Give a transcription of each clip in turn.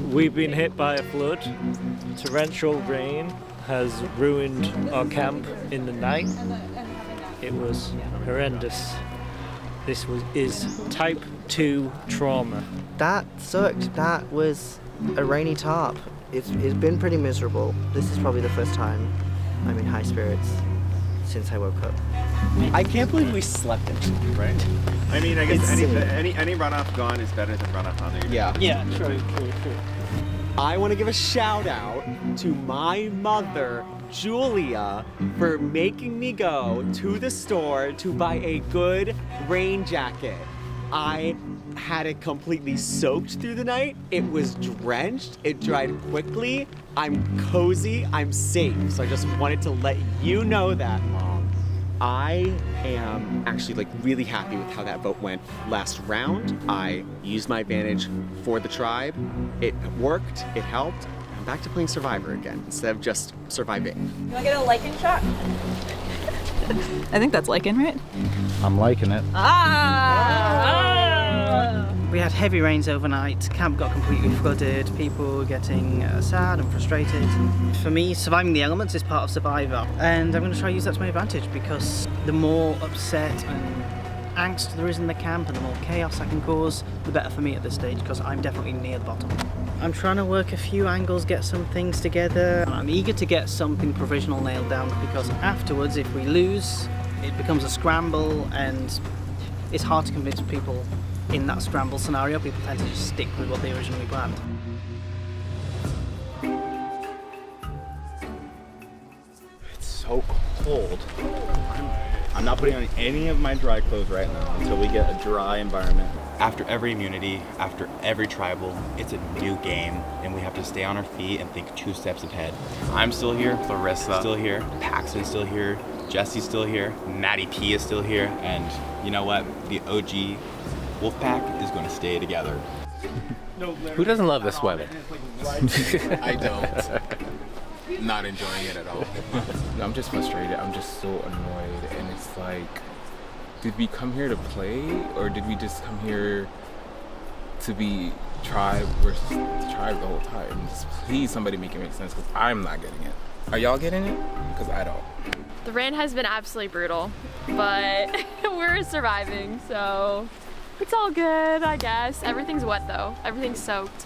We've been hit by a flood. Torrential rain has ruined our camp in the night. It was horrendous. This is type 2 trauma. That sucked. That was a rainy tarp. It's been pretty miserable. This is probably the first time I'm in high spirits since I woke up. I can't believe we slept in it. Right? I mean, I guess any runoff gone is better than runoff on there. Yeah. True. I want to give a shout out to my mother, Julia, for making me go to the store to buy a good rain jacket. I had it completely soaked through the night. It was drenched. It dried quickly. I'm cozy. I'm safe. So I just wanted to let you know that, Mom. I am actually really happy with how that vote went last round. I used my advantage for the tribe. It worked. It helped. I'm back to playing Survivor again instead of just surviving. You want to get a lichen shot? I think that's lichen, right? I'm liking it. We had heavy rains overnight, camp got completely flooded, people were getting sad and frustrated. For me, surviving the elements is part of Survivor, and I'm going to try to use that to my advantage because the more upset and angst there is in the camp and the more chaos I can cause, the better for me at this stage because I'm definitely near the bottom. I'm trying to work a few angles, get some things together. I'm eager to get something provisional nailed down because afterwards, if we lose, it becomes a scramble and it's hard to convince people in that scramble scenario. People tend to just stick with what they originally planned. It's so cold. I'm not putting on any of my dry clothes right now until we get a dry environment. After every immunity, after every tribal, it's a new game, and we have to stay on our feet and think 2 steps ahead. I'm still here, Larissa still here, Paxton's still here, Jesse's still here, Maddie P is still here, and you know what? The OG Wolfpack is going to stay together. Who doesn't love this weather? I don't. Not enjoying it at all. No, I'm just frustrated. I'm just so annoyed. And it's like, did we come here to play? Or did we just come here to be tribe versus tribe the whole time? Just please, somebody make it make sense, because I'm not getting it. Are y'all getting it? Because I don't. The rain has been absolutely brutal, but we're surviving, so it's all good, I guess. Everything's wet though. Everything's soaked.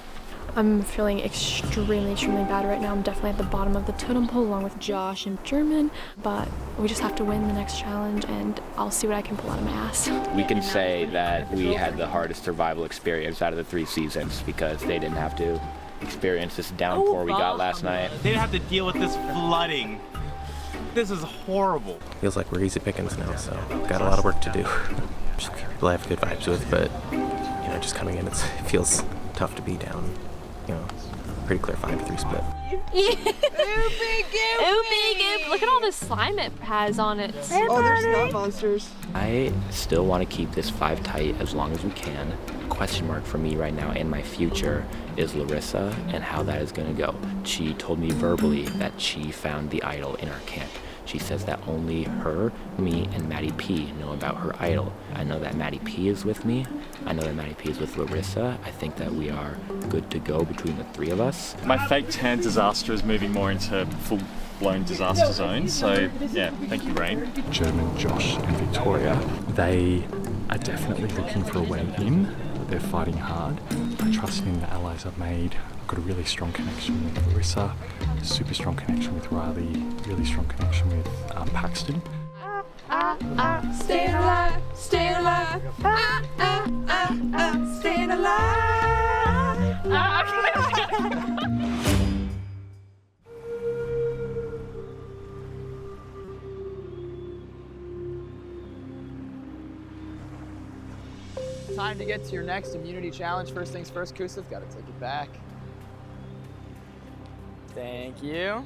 I'm feeling extremely bad right now. I'm definitely at the bottom of the totem pole along with Josh and German, but we just have to win the next challenge and I'll see what I can pull out of my ass. We can say that we had the hardest survival experience out of the 3 seasons because they didn't have to experience this downpour we got last night. They didn't have to deal with this flooding. This is horrible. Feels like we're easy pickings now, so got a lot of work to do. Just people I have good vibes with, but just coming in, it feels tough to be down. Pretty clear 5-3 split. Look at all the slime it has on it. Oh, there's not monsters. I still want to keep this 5 tight as long as we can. Question mark for me right now in my future is Larissa and how that is going to go. She told me verbally that she found the idol in our camp. She says that only her, me, and Maddie P know about her idol. I know that Maddie P is with me. I know that Maddie P is with Larissa. I think that we are good to go between the 3 of us. My fake tan disaster is moving more into full-blown disaster zone, so yeah, thank you, Rain. German, Josh, and Victoria, they are definitely looking for a way in. They're fighting hard. I trust in the allies I've made. I've got a really strong connection with Larissa, super strong connection with Riley, really strong connection with Paxton. Staying alive, staying alive, staying alive. Time to get to your next immunity challenge. First things first, Kusif, gotta take it back. Thank you.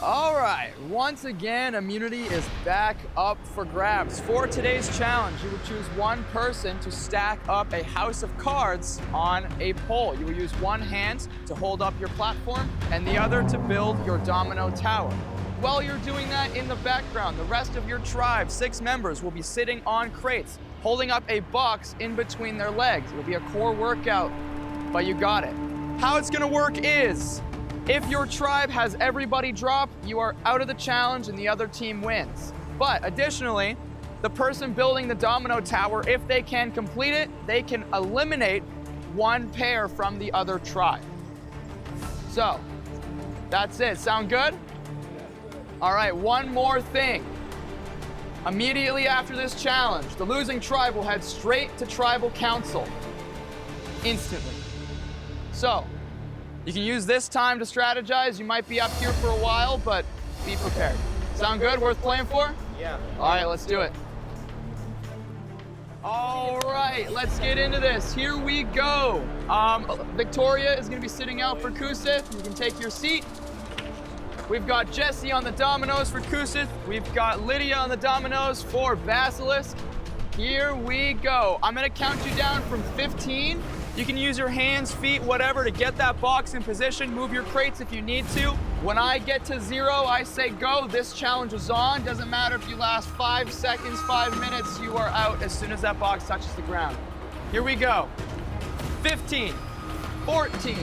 All right, once again, immunity is back up for grabs. For today's challenge, you will choose one person to stack up a house of cards on a pole. You will use one hand to hold up your platform and the other to build your domino tower. while you're doing that in the background, the rest of your tribe, 6 members, will be sitting on crates, holding up a box in between their legs. It'll be a core workout, but you got it. How it's gonna work is, if your tribe has everybody drop, you are out of the challenge and the other team wins. But additionally, the person building the domino tower, if they can complete it, they can eliminate 1 pair from the other tribe. So, that's it. Sound good? All right, one more thing. Immediately after this challenge, the losing tribe will head straight to tribal council. Instantly. So, you can use this time to strategize. You might be up here for a while, but be prepared. Sound good? Worth playing for? Yeah. All right, let's do it. All right, let's get into this. Here we go. Victoria is gonna be sitting out for Kusith. You can take your seat. We've got Jesse on the dominoes for Kusith. We've got Lydia on the dominoes for Basilisk. Here we go. I'm gonna count you down from 15. You can use your hands, feet, whatever to get that box in position. Move your crates if you need to. When I get to 0, I say go. This challenge is on. Doesn't matter if you last 5 seconds, 5 minutes, you are out as soon as that box touches the ground. Here we go. 15, 14,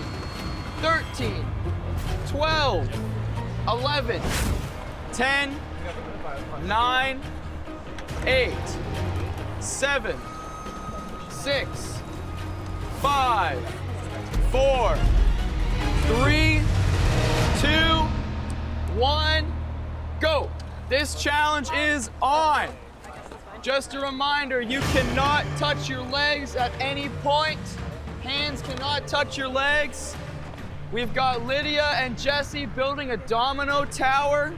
13, 12, 11, 10, 9, 8, 7, 6, 5, 4, 3, 2, 1, go. This challenge is on. Just a reminder, you cannot touch your legs at any point. Hands cannot touch your legs. We've got Lydia and Jesse building a domino tower.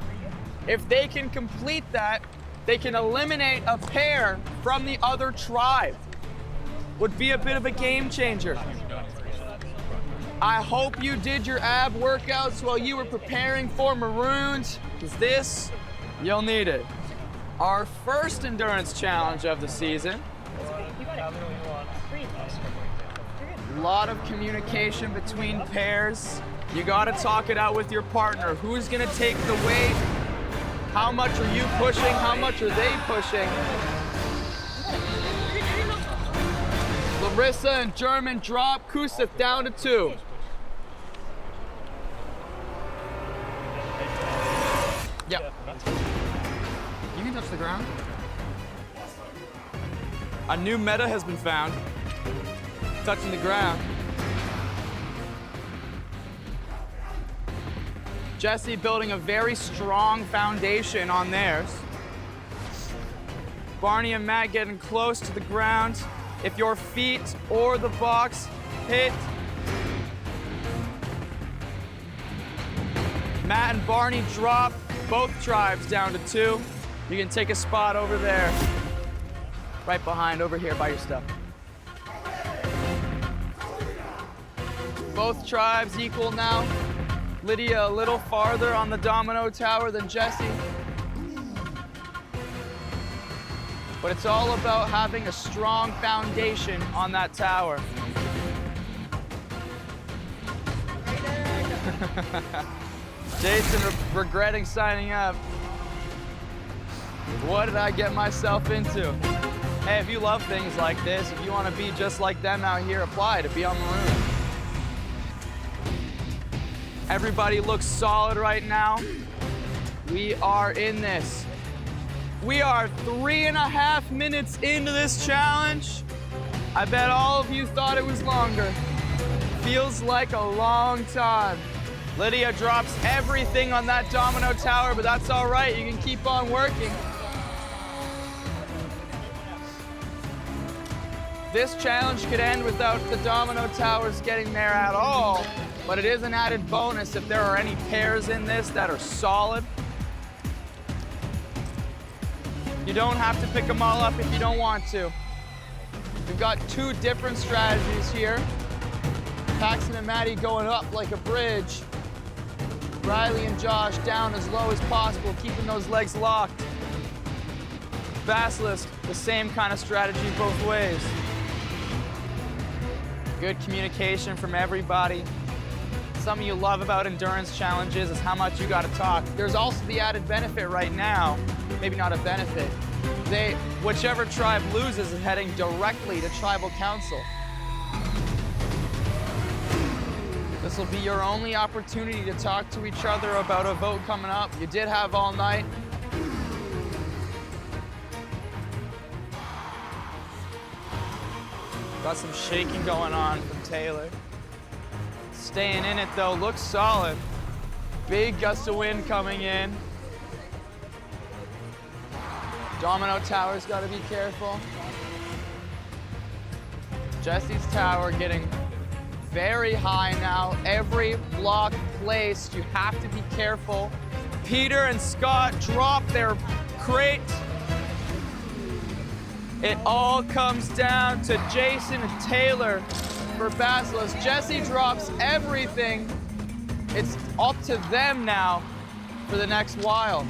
If they can complete that, they can eliminate a pair from the other tribe. Would be a bit of a game changer. I hope you did your ab workouts while you were preparing for Marooned, because this, you'll need it. Our first endurance challenge of the season. A lot of communication between pairs. You gotta talk it out with your partner. Who's gonna take the weight? How much are you pushing? How much are they pushing? Larissa and German drop. Kusith down to 2. Yep. You can touch the ground. A new meta has been found. Touching the ground. Jesse building a very strong foundation on theirs. Barney and Matt getting close to the ground. If your feet or the box hit, Matt and Barney drop, both tribes down to 2. You can take a spot over there. Right behind, over here by your stuff. Both tribes equal now. Lydia a little farther on the domino tower than Jesse. But it's all about having a strong foundation on that tower. Jason regretting signing up. What did I get myself into? Hey, if you love things like this, if you want to be just like them out here, apply to be on Marooned. Everybody looks solid right now. We are in this. We are 3.5 minutes into this challenge. I bet all of you thought it was longer. Feels like a long time. Lydia drops everything on that domino tower, but that's all right. You can keep on working. This challenge could end without the domino towers getting there at all, but it is an added bonus if there are any pairs in this that are solid. You don't have to pick them all up if you don't want to. We've got 2 different strategies here. Paxton and Maddie going up like a bridge. Riley and Josh down as low as possible, keeping those legs locked. Basilisk, the same kind of strategy both ways. Good communication from everybody. some of you love about endurance challenges is how much you got to talk. There's also the added benefit right now, maybe not a benefit. Whichever tribe loses is heading directly to tribal council. This will be your only opportunity to talk to each other about a vote coming up. You did have all night. Got some shaking going on from Taylor. Staying in it though, looks solid. Big gust of wind coming in. Domino tower's gotta be careful. Jesse's tower getting very high now. Every block placed, you have to be careful. Peter and Scott drop their crate. It all comes down to Jason and Taylor for Basilisk. Jesse drops everything. It's up to them now for the next while.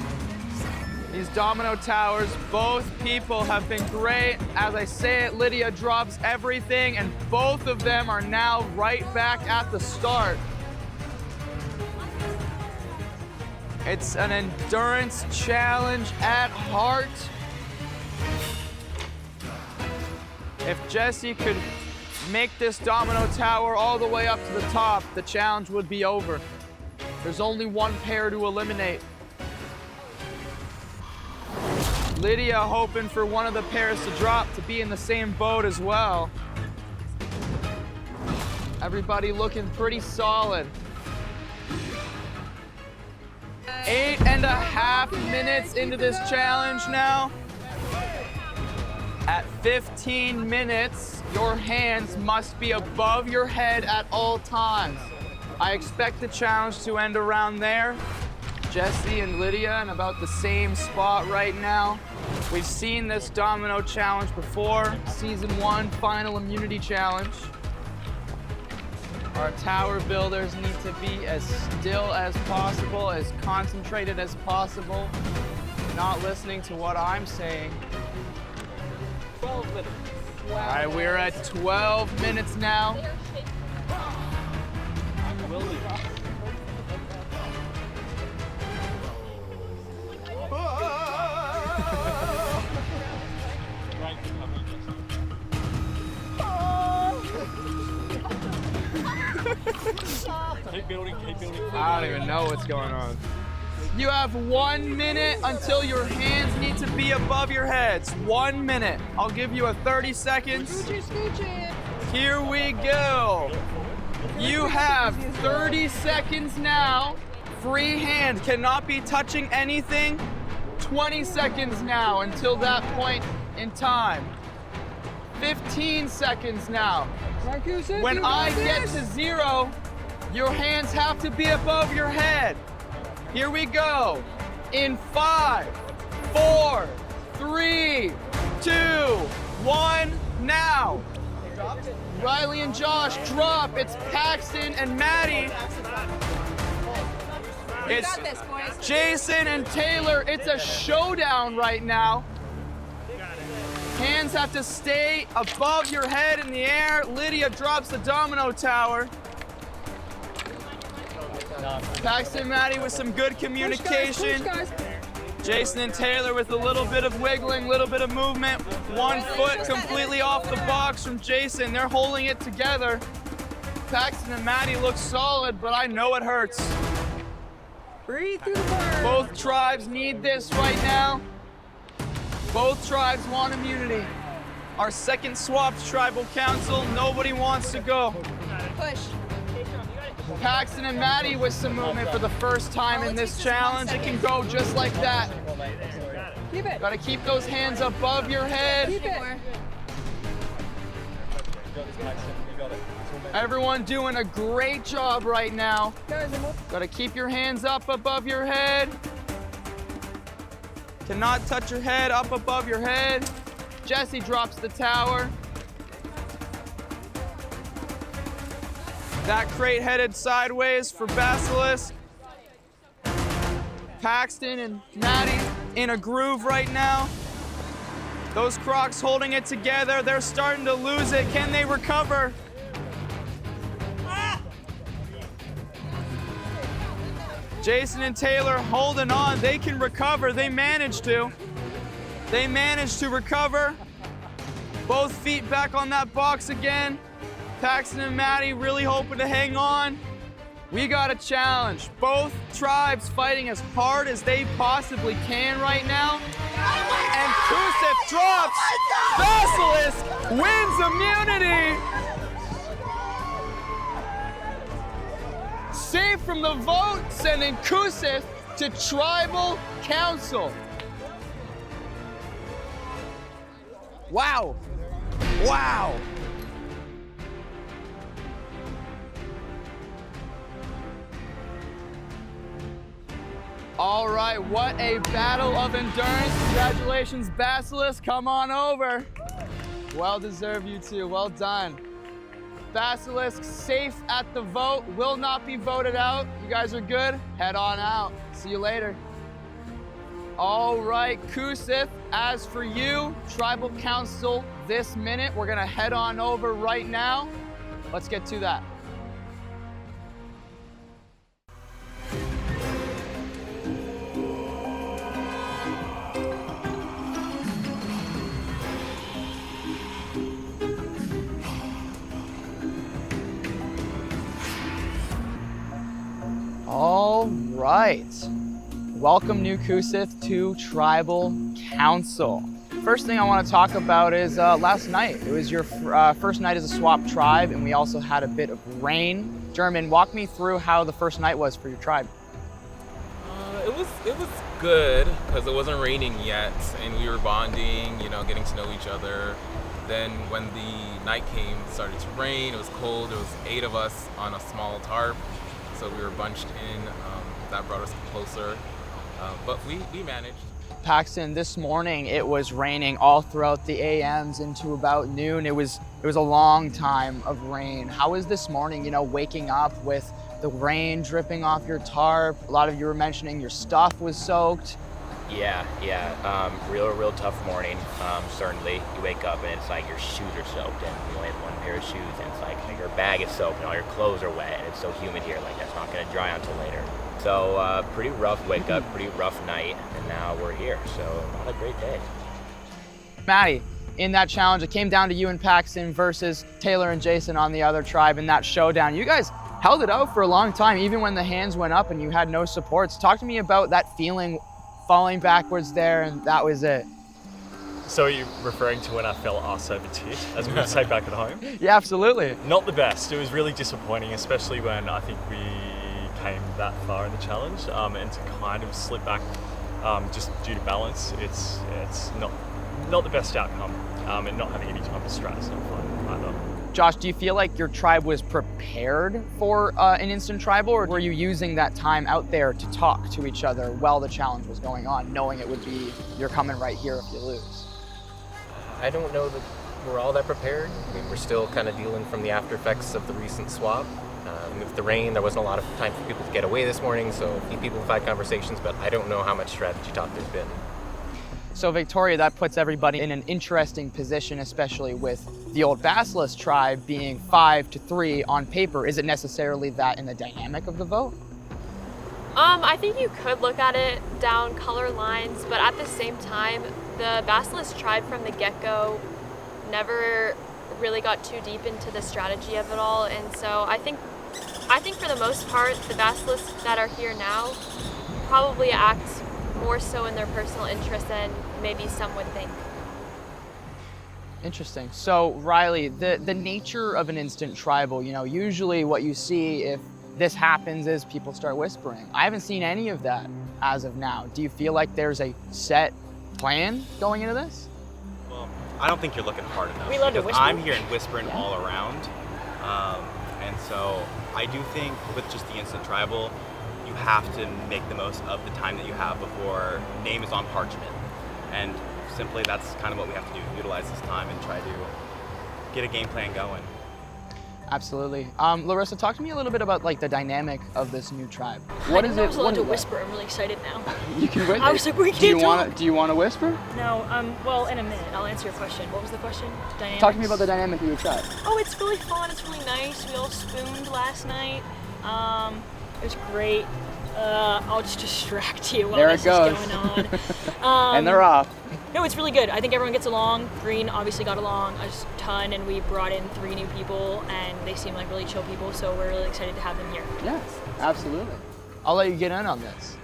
These domino towers, both people have been great. As I say it, Lydia drops everything, and both of them are now right back at the start. It's an endurance challenge at heart. If Jesse could make this domino tower all the way up to the top, the challenge would be over. There's only one pair to eliminate. Lydia hoping for one of the pairs to drop to be in the same boat as well. Everybody looking pretty solid. 8.5 minutes into this challenge now. At 15 minutes, your hands must be above your head at all times. I expect the challenge to end around there. Jesse and Lydia in about the same spot right now. We've seen this domino challenge before, season 1 final immunity challenge. Our tower builders need to be as still as possible, as concentrated as possible, not listening to what I'm saying. 12 minutes. All right, we're at 12 minutes now. Keep building, keep building. I don't even know what's going on. You have 1 minute until your hands need to be above your heads. 1 minute. I'll give you a 30 seconds. Here we go. You have 30 seconds now. Free hand cannot be touching anything. 20 seconds now until that point in time. 15 seconds now. When I get to 0, your hands have to be above your head. Here we go. In 5, 4, 3, 2, 1, now. Riley and Josh drop. It's Paxton and Maddie. It's Jason and Taylor. It's a showdown right now. Hands have to stay above your head in the air. Lydia drops the domino tower. Paxton and Maddie with some good communication. Push guys. Jason and Taylor with a little bit of wiggling, little bit of movement. 1 foot completely off the box from Jason. They're holding it together. Paxton and Maddie look solid, but I know it hurts. Breathe through the bird. Both tribes need this right now. Both tribes want immunity. Our second swapped tribal council, nobody wants to go. Push. Paxton and Maddie with some movement for the first time in this challenge. It can go just like that. Keep it. Gotta keep those hands above your head. Keep it. Everyone doing a great job right now. Gotta keep your hands up above your head. Cannot touch your head up above your head. Jesse drops the tower. That crate headed sideways for Basilisk. Paxton and Maddie in a groove right now. Those Crocs holding it together. They're starting to lose it. Can they recover? Jason and Taylor holding on. They can recover. They managed to. They managed to recover. Both feet back on that box again. Paxton and Maddie really hoping to hang on. We got a challenge. Both tribes fighting as hard as they possibly can right now. And Kusith drops. Basilisk wins immunity. Safe from the vote, sending Kusith to Tribal Council. Wow. Wow. All right, what a battle of endurance. Congratulations, Basilisk. Come on over. Well deserved, you two. Well done. Basilisk safe at the vote, will not be voted out. You guys are good. Head on out. See you later. All right, Kusith, as for you, Tribal Council this minute. We're gonna head on over right now. Let's get to that. All right. Welcome, New Kusith, to Tribal Council. First thing I want to talk about is last night. It was your first night as a swap tribe, and we also had a bit of rain. German, walk me through how the first night was for your tribe. It was good because it wasn't raining yet, and we were bonding, you know, getting to know each other. Then when the night came, it started to rain. It was cold. There was 8 of us on a small tarp. So we were bunched in, that brought us closer, but we managed. Paxton, this morning it was raining all throughout the AMs into about noon. It was a long time of rain. How was this morning, you know, waking up with the rain dripping off your tarp? A lot of you were mentioning your stuff was soaked. Yeah, real tough morning. Certainly, you wake up and it's like your shoes are soaked, and you only have one pair of shoes, and it's like your bag is soaked and all your clothes are wet, and it's so humid here, like that's not gonna dry until later. So pretty rough wake up, pretty rough night, and now we're here. So not a great day. Maddie, in that challenge, it came down to you and Paxton versus Taylor and Jason on the other tribe in that showdown. You guys held it out for a long time, even when the hands went up and you had no supports. Talk to me about that feeling, falling backwards there, and that was it. So are you referring to when I fell arse over tit, as we would say back at home? Yeah, absolutely. Not the best. It was really disappointing, especially when I think we came that far in the challenge, and to kind of slip back just due to balance, it's not the best outcome, and not having any time to stress and fun either. Josh, do you feel like your tribe was prepared for an instant tribal, or were you using that time out there to talk to each other while the challenge was going on, knowing it would be you're coming right here if you lose? I don't know that we're all that prepared. I mean, we're still kind of dealing from the after effects of the recent swap. With the rain, there wasn't a lot of time for people to get away this morning, so a few people have had conversations, but I don't know how much strategy talk there's been. So Victoria, that puts everybody in an interesting position, especially with the old Basilisk tribe being 5-3 on paper. Is it necessarily that in the dynamic of the vote? I think you could look at it down color lines, but at the same time, the Basilisk tribe from the get-go never really got too deep into the strategy of it all, and so I think for the most part, the Basilisks that are here now probably act more so in their personal interest than maybe some would think. Interesting. So Riley, the nature of an instant tribal, you know, usually what you see if this happens is people start whispering. I haven't seen any of that as of now. Do you feel like there's a set plan going into this? Well, I don't think you're looking hard enough. We love to because whisper. I'm hearing whispering all around. And so I do think with just the instant tribal, you have to make the most of the time that you have before name is on parchment. And simply that's kind of what we have to do, utilize this time and try to get a game plan going. Absolutely. Larissa, talk to me a little bit about like the dynamic of this new tribe. I didn't know I was allowed to whisper. I'm really excited now. You can whisper. I was like, we can't talk. Do you want to whisper? No. Well, in a minute, I'll answer your question. What was the question? Dynamics? Talk to me about the dynamic of your tribe. Oh, it's really fun. It's really nice. We all spooned last night. It was great. I'll just distract you while There this it goes. is going on. And they're off. No, it's really good. I think everyone gets along. Green obviously got along a ton, and we brought in 3 new people, and they seem like really chill people, so we're really excited to have them here. Yes, absolutely. I'll let you get in on this.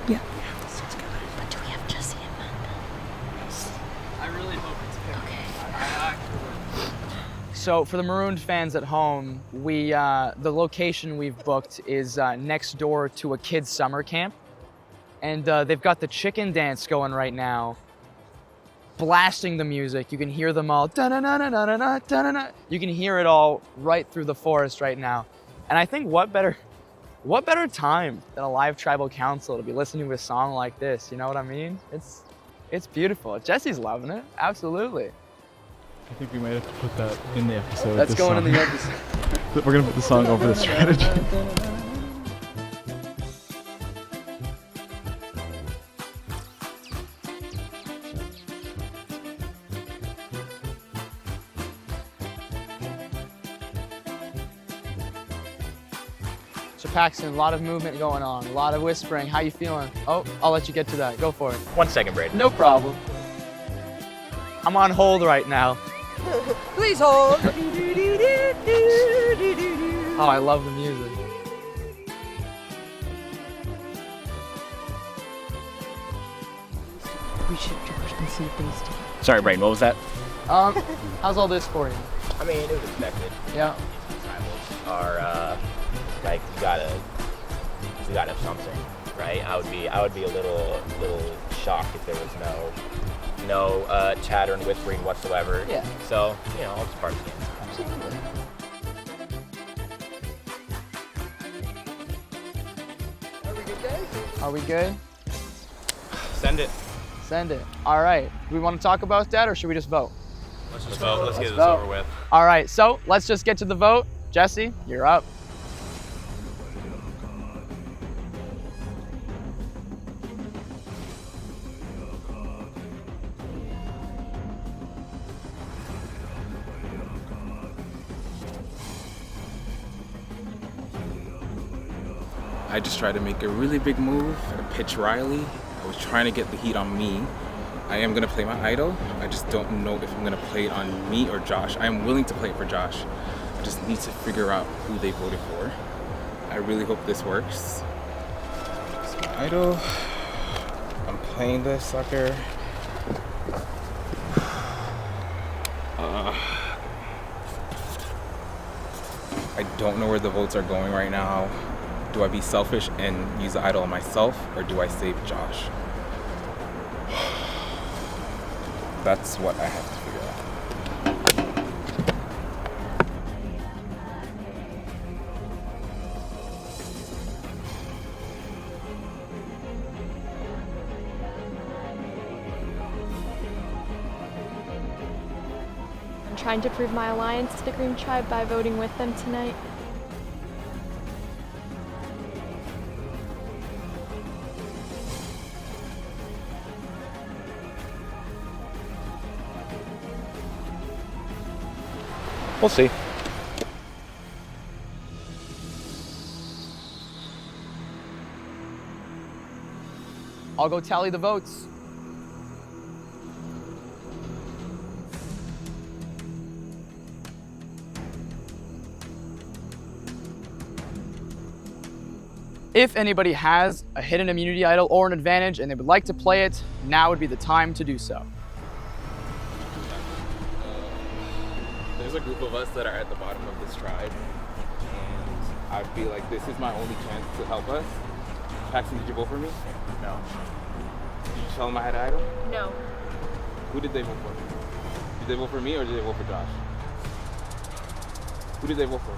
Yeah. But do we have Jesse and Amanda? I really hope it's okay. So for the Marooned fans at home, the location we've booked is next door to a kids' summer camp. And they've got the chicken dance going right now, blasting the music. You can hear them all, da-na-na-na-na-na, da-na-na. You can hear it all right through the forest right now. And I think what better time than a live tribal council to be listening to a song like this, you know what I mean? It's beautiful. Jesse's loving it, absolutely. I think we might have to put that in the episode. That's going in the episode. We're going to put the song over the strategy. So Paxton, a lot of movement going on, a lot of whispering. How you feeling? Oh, I'll let you get to that. Go for it. 1 second, Braden. No problem. I'm on hold right now. Please hold. Oh, I love the music. We should George and see if they stay. Sorry, Braden, what was that? How's all this for you? I mean, it was expected. Yeah. Tribals are like you gotta have something, right? I would be a little shocked if there was no chatter and whispering whatsoever. Yeah. So all it's part of the game. Absolutely. Are we good? Send it. Send it. All right. Do we want to talk about that, or should we just vote? Let's just vote. Let's get this vote. over with. All right. So let's just get to the vote. Jesse, you're up. I just tried to make a really big move, pitch Riley. I was trying to get the heat on me. I am gonna play my idol. I just don't know if I'm gonna play it on me or Josh. I am willing to play it for Josh. I just need to figure out who they voted for. I really hope this works. It's my idol. I'm playing this sucker. I don't know where the votes are going right now. Do I be selfish and use the idol on myself, or do I save Josh? That's what I have to figure out. I'm trying to prove my alliance to the Green Tribe by voting with them tonight. We'll see. I'll go tally the votes. If anybody has a hidden immunity idol or an advantage and they would like to play it, now would be the time to do so. There's a group of us that are at the bottom of this tribe, and I feel like this is my only chance to help us. Paxton, did you vote for me? No. Did you tell them I had an idol? No. Who did they vote for? Did they vote for me or did they vote for Josh? Who did they vote for?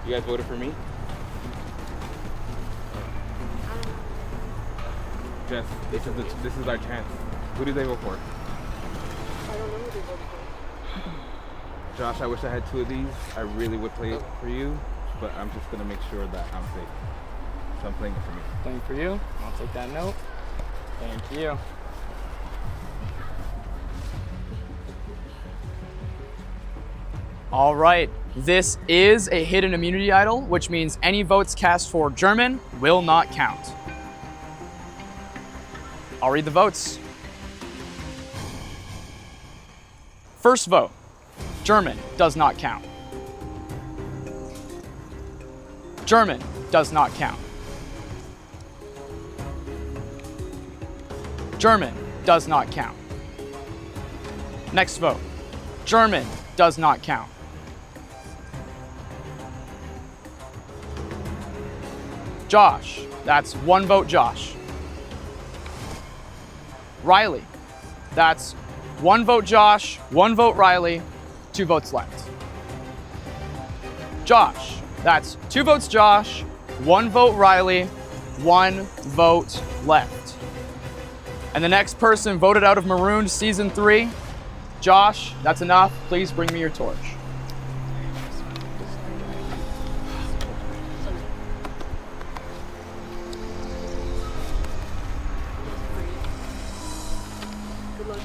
You guys voted for me? Jess, this is our chance. Who did they vote for? I don't know who they voted for. Josh, I wish I had two of these. I really would play it for you, but I'm just gonna make sure that I'm safe. So I'm playing it for me. Playing for you. I'll take that note. Thank you. All right, this is a hidden immunity idol, which means any votes cast for German will not count. I'll read the votes. First vote, German does not count. German does not count. German does not count. Next vote, German does not count. Josh, that's 1 vote Josh. Riley, that's 1 vote Josh, 1 vote Riley, 2 votes left. Josh, that's 2 votes Josh, 1 vote Riley, 1 vote left. And the next person voted out of Marooned Season 3, Josh, that's enough. Please bring me your torch. Good luck.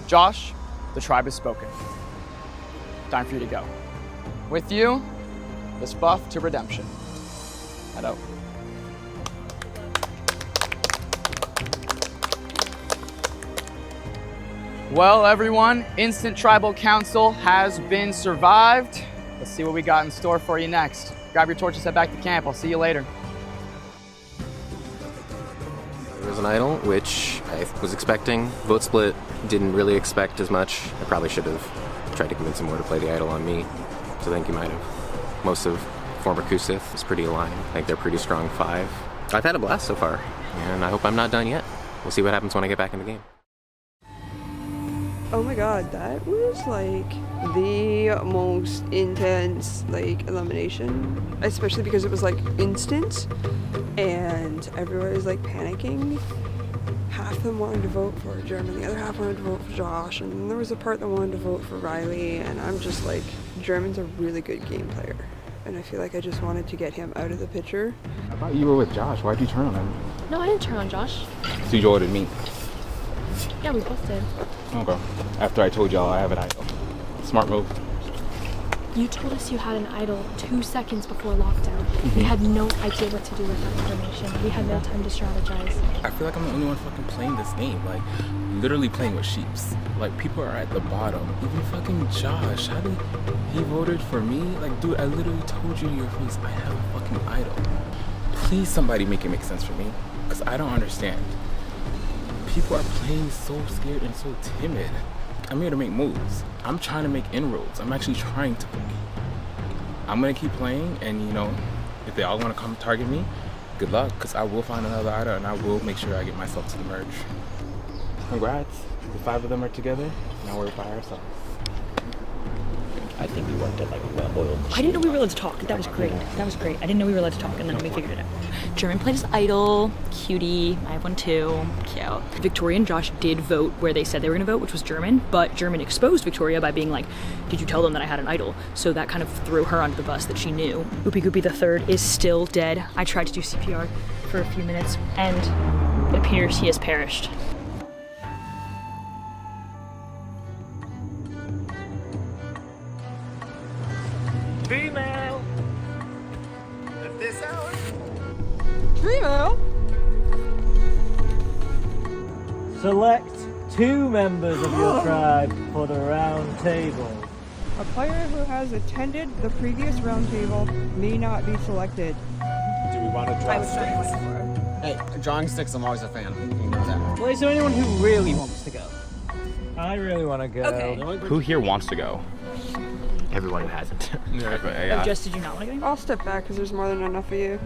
Josh, the tribe has spoken. Time for you to go. With you, this buff to redemption. Head out. Well, everyone, Instant Tribal Council has been survived. Let's see what we got in store for you next. Grab your torches, head back to camp. I'll see you later. There was an idol, which I was expecting. Vote split, didn't really expect as much. I probably should have tried to convince him more to play the idol on me. So I think you might have. Most of former Kusith is pretty aligned. I think they're pretty strong 5. I've had a blast so far, and I hope I'm not done yet. We'll see what happens when I get back in the game. Oh my god, that was like the most intense like elimination, especially because it was like instant and everyone was like panicking. Half of them wanted to vote for German, the other half wanted to vote for Josh, and then there was a part that wanted to vote for Riley, and I'm just like, German's a really good game player, and I feel like I just wanted to get him out of the picture. I thought you were with Josh. Why'd you turn on him? No, I didn't turn on Josh. So you voted me. Yeah, we both did. Okay. After I told y'all I have an idol. Smart move. You told us you had an idol 2 seconds before lockdown. We had no idea what to do with that information. We had no time to strategize. I feel like I'm the only one fucking playing this game. Like, literally playing with sheeps. Like, people are at the bottom. Even fucking Josh. How did he voted for me? Like, dude, I literally told you to your face, I have a fucking idol. Please, somebody make it make sense for me. Because I don't understand. People are playing so scared and so timid. I'm here to make moves. I'm trying to make inroads. I'm actually trying to play. I'm gonna keep playing, and you know, if they all wanna come target me, good luck, because I will find another idol and I will make sure I get myself to the merge. Congrats. The 5 of them are together. Now we're by ourselves. I think we worked at like a well-oiled machine. I didn't know we were allowed to talk. That was great. That was great. I didn't know we were allowed to talk, and then we figured it out. German played his idol. Cutie. I have one too. Cute. Victoria and Josh did vote where they said they were going to vote, which was German, but German exposed Victoria by being like, did you tell them that I had an idol? So that kind of threw her under the bus that she knew. Oopie Goopie the third is still dead. I tried to do CPR for a few minutes, and it appears he has perished. Female! At this hour? Female? Select 2 members of your tribe for the round table. A player who has attended the previous round table may not be selected. Do we want to draw sticks? Hey, drawing sticks, I'm always a fan. You know that. Well, is there anyone who really wants to go? I really want to go. Okay. Who here wants to go? Everyone who hasn't. Oh, Jess, did you not want to go? I'll step back because there's more than enough of you.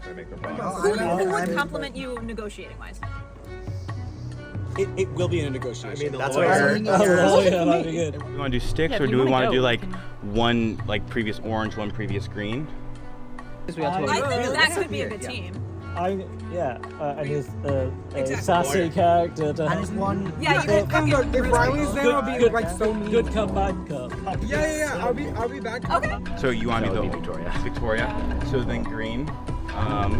Who would compliment you negotiating-wise? It will be in a negotiation. That's what what That'd be good. Do we want to do sticks, Yeah, or if do you we wanna want to go, do like we can- one like previous orange, one previous green? I think that could be a good team. And his sassy character to And have one. Yeah, you could come If Riley's there, I'll be like so mean. good cup, bad cup. Yeah. I'll be back. Okay. So you want to That be would the be Victoria. Victoria. So then green.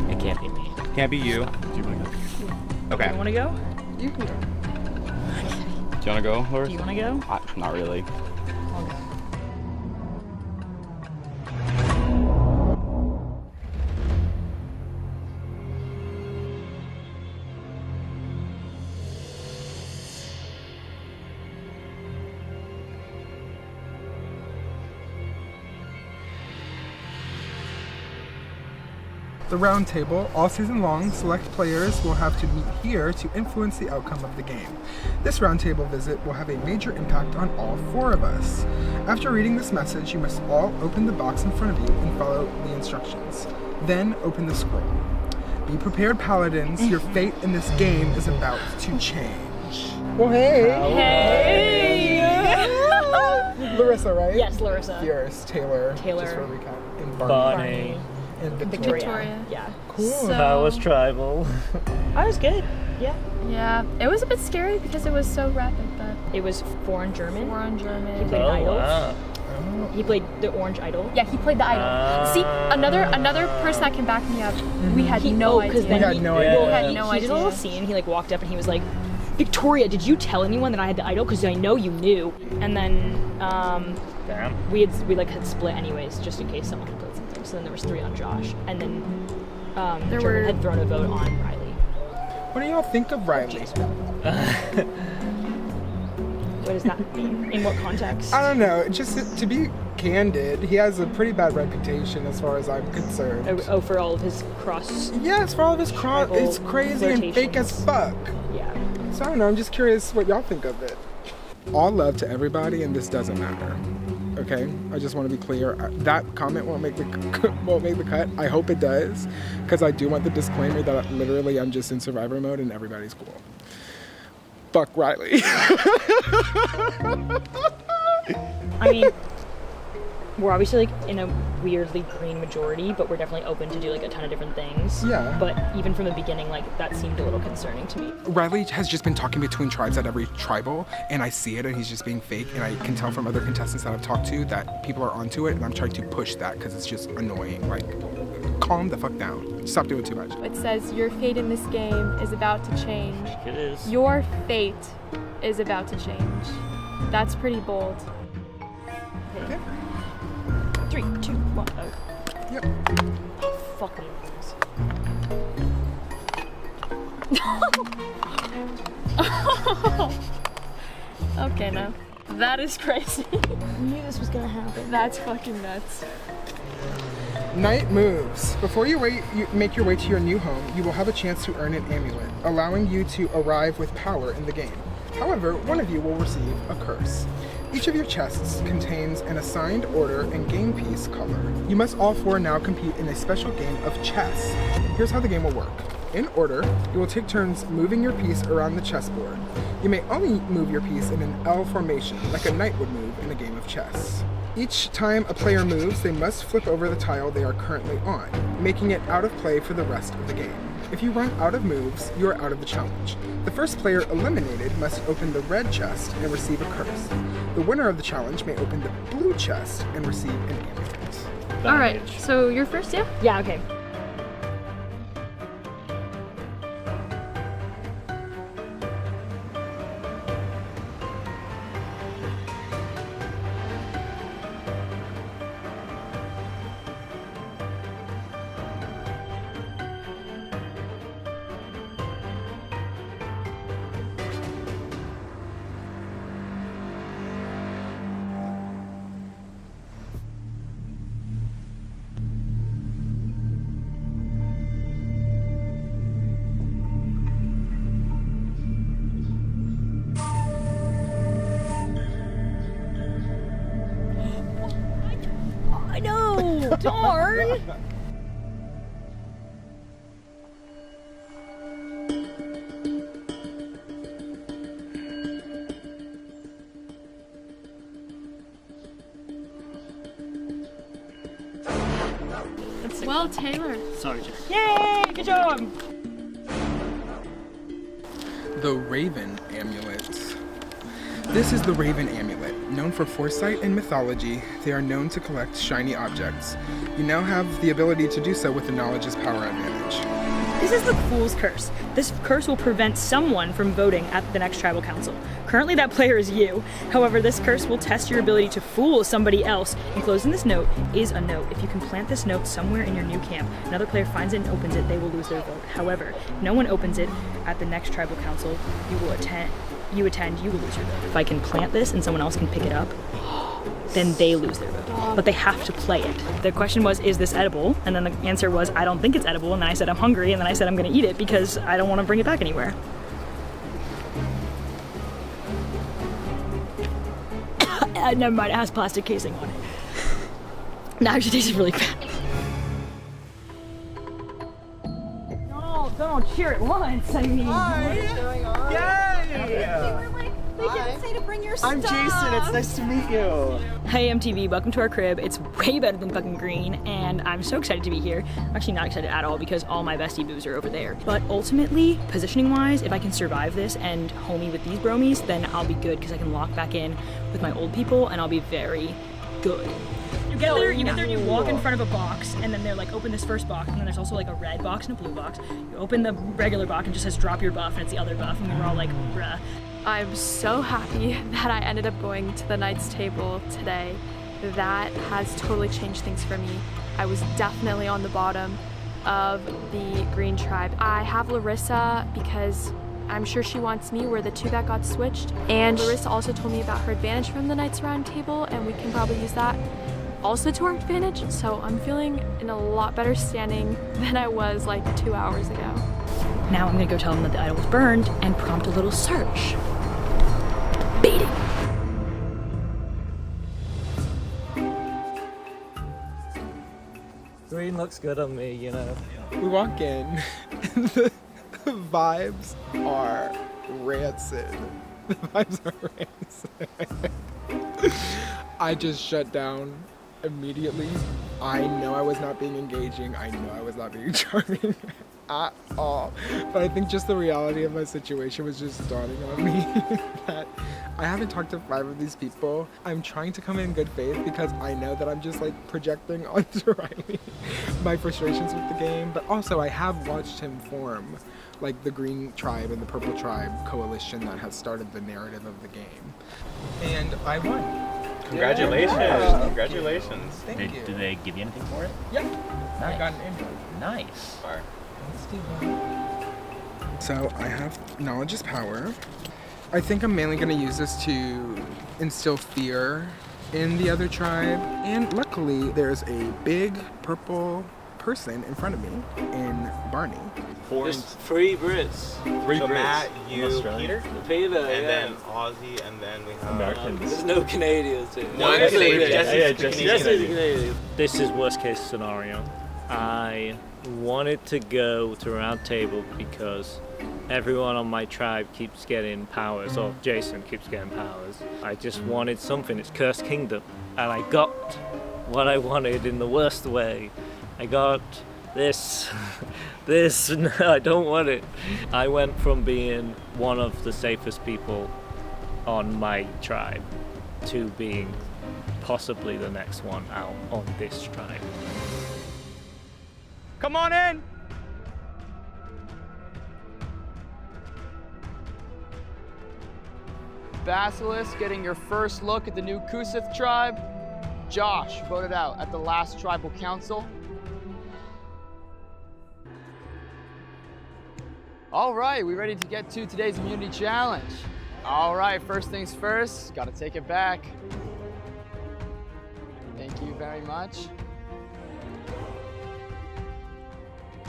It can't be me. Can't be you. Okay. You want to go? You can go. Do you want to go, Laura? Do you want to go? Not really. I'll go. The round table, all season long, select players will have to meet here to influence the outcome of the game. This round table visit will have a major impact on all 4 of us. After reading this message, you must all open the box in front of you and follow the instructions. Then open the scroll. Be prepared, Paladins. Your fate in this game is about to change. Well, hey! Hey! Larissa, right? Yes, Larissa. Yours, Taylor. Taylor. Just for a recap. And Barney. And Victoria. Yeah. Cool. How was tribal? I was good. Yeah. Yeah. It was a bit scary because it was so rapid, but it was foreign German. Foreign German. He played Idol. Wow. He played the Orange Idol. Yeah, he played the Idol. See, another person that can back me up. We had no idea. Then We had no idea. We had no He did a idea. little scene. He like walked up and he was like, "Victoria, did you tell anyone that I had the Idol? Because I know you knew." And then Damn. we had split anyways, just in case someone had played something. So then there was 3 on Josh, and then German had thrown a vote on Riley. What do y'all think of Riley? What does that mean? In what context? I don't know. Just to be candid, he has a pretty bad reputation as far as I'm concerned. Oh, for all of his cross. Yes, for all of his cross. It's crazy and fake as fuck. Yeah. So I don't know. I'm just curious what y'all think of it. All love to everybody, and this doesn't matter. Okay, I just want to be clear. That comment won't make the cut. I hope it does, because I do want the disclaimer that literally I'm just in survivor mode and everybody's cool. Fuck Riley. I mean, we're obviously like in a weirdly green majority, but we're definitely open to do like a ton of different things. Yeah. But even from the beginning, like that seemed a little concerning to me. Riley has just been talking between tribes at every tribal, and I see it, and he's just being fake, and I can tell from other contestants that I've talked to that people are onto it, and I'm trying to push that because it's just annoying. Like, calm the fuck down. Stop doing too much. It says your fate in this game is about to change. It is. Your fate is about to change. That's pretty bold. Okay. 3, 2, 1. Oh. Yep. Oh, fuck me. Okay, now. That is crazy. I knew this was gonna happen. That's fucking nuts. Night moves. Before you make your way to your new home, you will have a chance to earn an amulet, allowing you to arrive with power in the game. However, one of you will receive a curse. Each of your chests contains an assigned order and game piece color. You must all 4 now compete in a special game of chess. Here's how the game will work. In order, you will take turns moving your piece around the chessboard. You may only move your piece in an L formation, like a knight would move in a game of chess. Each time a player moves, they must flip over the tile they are currently on, making it out of play for the rest of the game. If you run out of moves, you are out of the challenge. The first player eliminated must open the red chest and receive a curse. The winner of the challenge may open the blue chest and receive an amulet. Alright, so you're first, yeah? Yeah, okay. I know! Darn! Well, Taylor. Sorry, Jack. Yay! Good job! The Raven Amulet. This is the Raven Amulet. Known for foresight and mythology, they are known to collect shiny objects. You now have the ability to do so with the knowledge is power advantage. This is the Fool's Curse. This curse will prevent someone from voting at the next tribal council. Currently that player is you. However, this curse will test your ability to fool somebody else. Enclosed in this note is a note. If you can plant this note somewhere in your new camp, another player finds it and opens it, they will lose their vote. However, if no one opens it at the next tribal council, you will lose your vote. If I can plant this and someone else can pick it up, then they lose their vote. But they have to play it. The question was, is this edible? And then the answer was, I don't think it's edible. And then I said, I'm hungry. And then I said, I'm gonna eat it because I don't wanna bring it back anywhere. Never mind, it has plastic casing on it. Now it actually tastes really bad. No, don't cheer at once. I mean, what's going on? Yay! They didn't say to bring your stuff. I'm Jason, it's nice to meet you. Hey MTV, welcome to our crib. It's way better than fucking green, and I'm so excited to be here. I'm actually not excited at all because all my bestie boos are over there. But ultimately, positioning wise, if I can survive this and homie with these bromies, then I'll be good because I can lock back in with my old people and I'll be very good. You get there and you walk in front of a box, and then they're like, open this first box, and then there's also like a red box and a blue box. You open the regular box and it just says drop your buff, and it's the other buff, and we were all like, bruh. I'm so happy that I ended up going to the Knights table today. That has totally changed things for me. I was definitely on the bottom of the Green Tribe. I have Larissa because I'm sure she wants me. We're the two that got switched. And Larissa also told me about her advantage from the Knights round table, and we can probably use that also to our advantage. So I'm feeling in a lot better standing than I was like 2 hours ago. Now I'm gonna go tell them that the idol was burned and prompt a little search. Baiting. Green looks good on me, you know. We walk in, and the vibes are rancid. The vibes are rancid. I just shut down immediately. I know I was not being engaging. I know I was not being charming at all. But I think just the reality of my situation was just dawning on me that I haven't talked to 5 of these people. I'm trying to come in good faith because I know that I'm just like projecting onto Riley my frustrations with the game. But also I have watched him form like the Green Tribe and the Purple Tribe coalition that has started the narrative of the game. And I won. Congratulations. Yeah. Congratulations. Thank you. Did they give you anything for it? Yep. Nice. I got an invite. Nice. Let's do that. So I have knowledge is power. I think I'm mainly going to use this to instill fear in the other tribe. And luckily, there's a big purple person in front of me in Barney. Just 3 Brits. 3 So Brits. Matt, you, Peter, Peter, and yeah. then Aussie, and then we have Americans. There's no Canadians here. No, Jesse's Canadian. This is worst case scenario. I wanted to go to round table because everyone on my tribe keeps getting powers, or Jason keeps getting powers. I just wanted something. It's Cursed Kingdom, and I got what I wanted in the worst way. I got this. No, I don't want it. I went from being one of the safest people on my tribe to being possibly the next one out on this tribe. Come on in. Basilisk getting your first look at the new Kusith tribe. Josh voted out at the last tribal council. All right, we ready to get to today's immunity challenge? All right, first things first, gotta take it back. Thank you very much.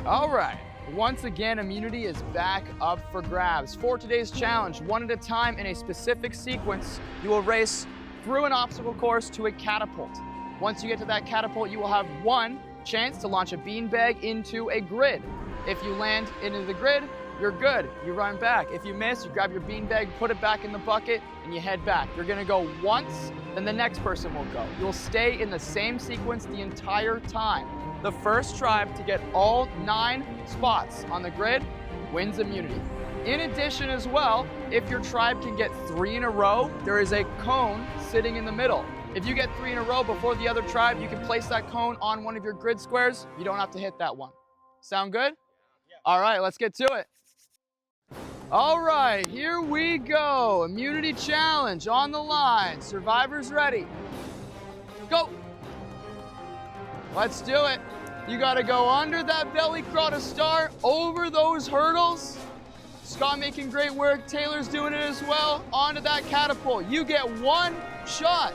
All right, once again, immunity is back up for grabs. For today's challenge, one at a time in a specific sequence, you will race through an obstacle course to a catapult. Once you get to that catapult, you will have 1 chance to launch a beanbag into a grid. If you land into the grid, you're good. You run back. If you miss, you grab your beanbag, put it back in the bucket, and you head back. You're gonna go once, then the next person will go. You'll stay in the same sequence the entire time. The first tribe to get all 9 spots on the grid wins immunity. In addition as well, if your tribe can get 3 in a row, there is a cone sitting in the middle. If you get 3 in a row before the other tribe, you can place that cone on one of your grid squares. You don't have to hit that one. Sound good? All right, let's get to it. All right, here we go. Immunity challenge on the line. Survivors ready. Go. Let's do it. You gotta go under that belly crawl to start, over those hurdles. Scott making great work. Taylor's doing it as well. Onto that catapult. You get 1 shot.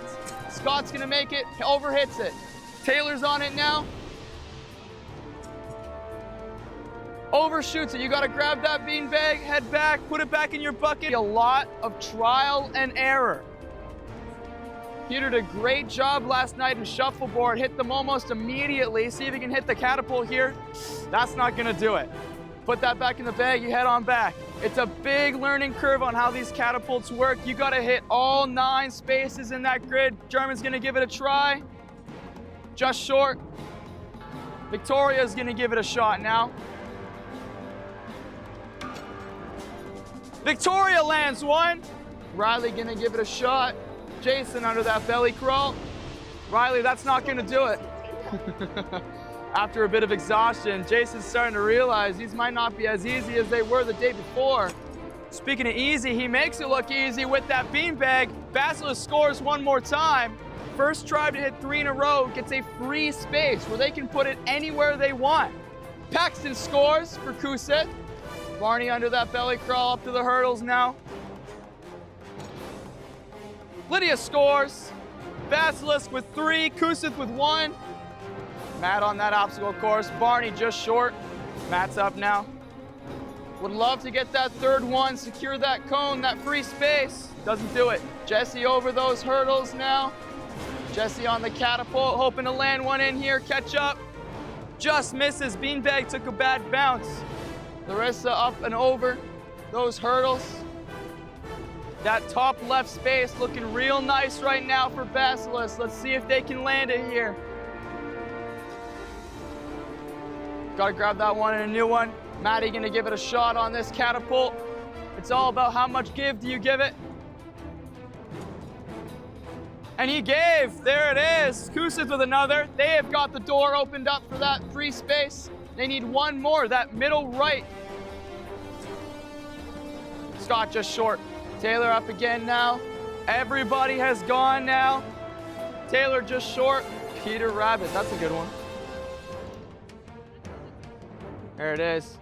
Scott's gonna make it, overhits it. Taylor's on it now. Overshoots it. You gotta grab that beanbag, head back, put it back in your bucket. A lot of trial and error. Peter did a great job last night in shuffleboard. Hit them almost immediately. See if you can hit the catapult here. That's not gonna do it. Put that back in the bag, you head on back. It's a big learning curve on how these catapults work. You gotta hit all 9 spaces in that grid. German's gonna give it a try. Just short. Victoria's gonna give it a shot now. Victoria lands 1. Riley gonna give it a shot. Jason under that belly crawl. Riley, that's not gonna do it. After a bit of exhaustion, Jason's starting to realize these might not be as easy as they were the day before. Speaking of easy, he makes it look easy with that beanbag. Basilisk scores 1 more time. First tribe to hit 3 in a row gets a free space where they can put it anywhere they want. Paxton scores for Kusith. Barney under that belly crawl up to the hurdles now. Lydia scores. Basilisk with 3, Kusith with 1. Matt on that obstacle course. Barney just short. Matt's up now. Would love to get that 3rd one, secure that cone, that free space. Doesn't do it. Jesse over those hurdles now. Jesse on the catapult, hoping to land 1 in here, catch up. Just misses. Beanbag took a bad bounce. Larissa up and over those hurdles. That top left space looking real nice right now for Basilisk. Let's see if they can land it here. Gotta grab that one and a new one. Maddie gonna give it a shot on this catapult. It's all about how much give do you give it. And he gave, there it is. Kusith with another. They have got the door opened up for that free space. They need 1 more, that middle right. Scott just short. Taylor up again now. Everybody has gone now. Taylor just short. Peter Rabbit, that's a good one. There it is.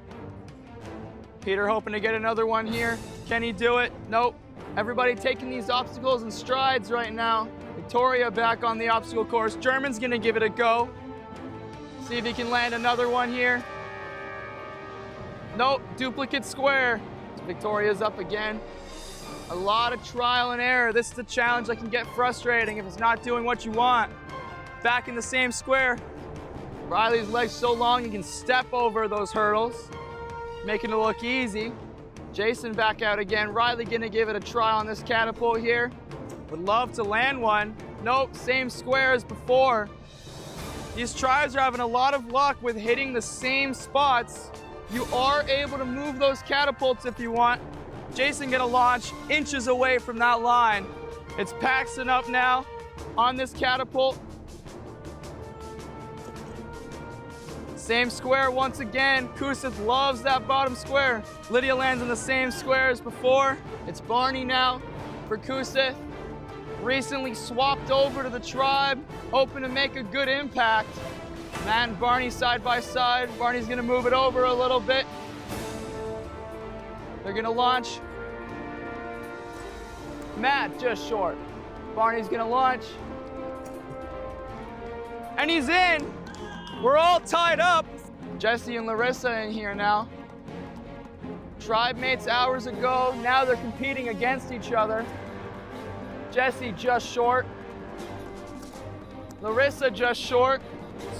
Peter hoping to get another one here. Can he do it? Nope. Everybody taking these obstacles in strides right now. Victoria back on the obstacle course. German's gonna give it a go. See if he can land another one here. Nope, duplicate square. Victoria's up again. A lot of trial and error. This is a challenge that can get frustrating if it's not doing what you want. Back in the same square. Riley's legs so long he can step over those hurdles, making it look easy. Jason back out again. Riley gonna give it a try on this catapult here. Would love to land one. Nope, same square as before. These tribes are having a lot of luck with hitting the same spots. You are able to move those catapults if you want. Jason gonna launch inches away from that line. It's Paxton up now on this catapult. Same square once again. Kusith loves that bottom square. Lydia lands in the same square as before. It's Barney now for Kusith. Recently swapped over to the tribe, hoping to make a good impact. Matt and Barney side by side. Barney's gonna move it over a little bit. They're gonna launch. Matt just short. Barney's gonna launch. And he's in. We're all tied up. Jesse and Larissa in here now. Tribe mates hours ago. Now they're competing against each other. Jesse just short. Larissa just short.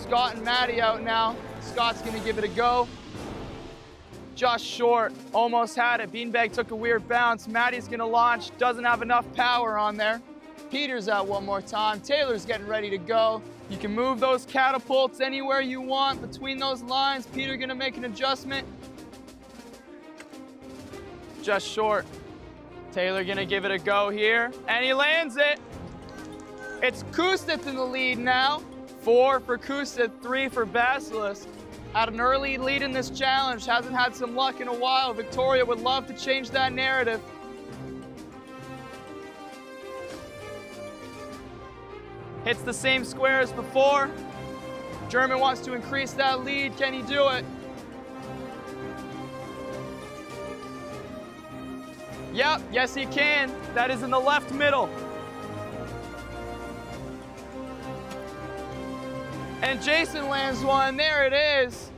Scott and Maddie out now. Scott's gonna give it a go. Just short, almost had it. Beanbag took a weird bounce. Maddie's gonna launch, doesn't have enough power on there. Peter's out one more time. Taylor's getting ready to go. You can move those catapults anywhere you want between those lines. Peter gonna make an adjustment. just short. Taylor gonna give it a go here, and he lands it. It's Kusith in the lead now. 4 for Kusith, 3 for Basilisk. Had an early lead in this challenge, hasn't had some luck in a while. Victoria would love to change that narrative. Hits the same square as before. German wants to increase that lead. Can he do it? Yep, yes he can. That is in the left middle. And Jason lands one. There it is.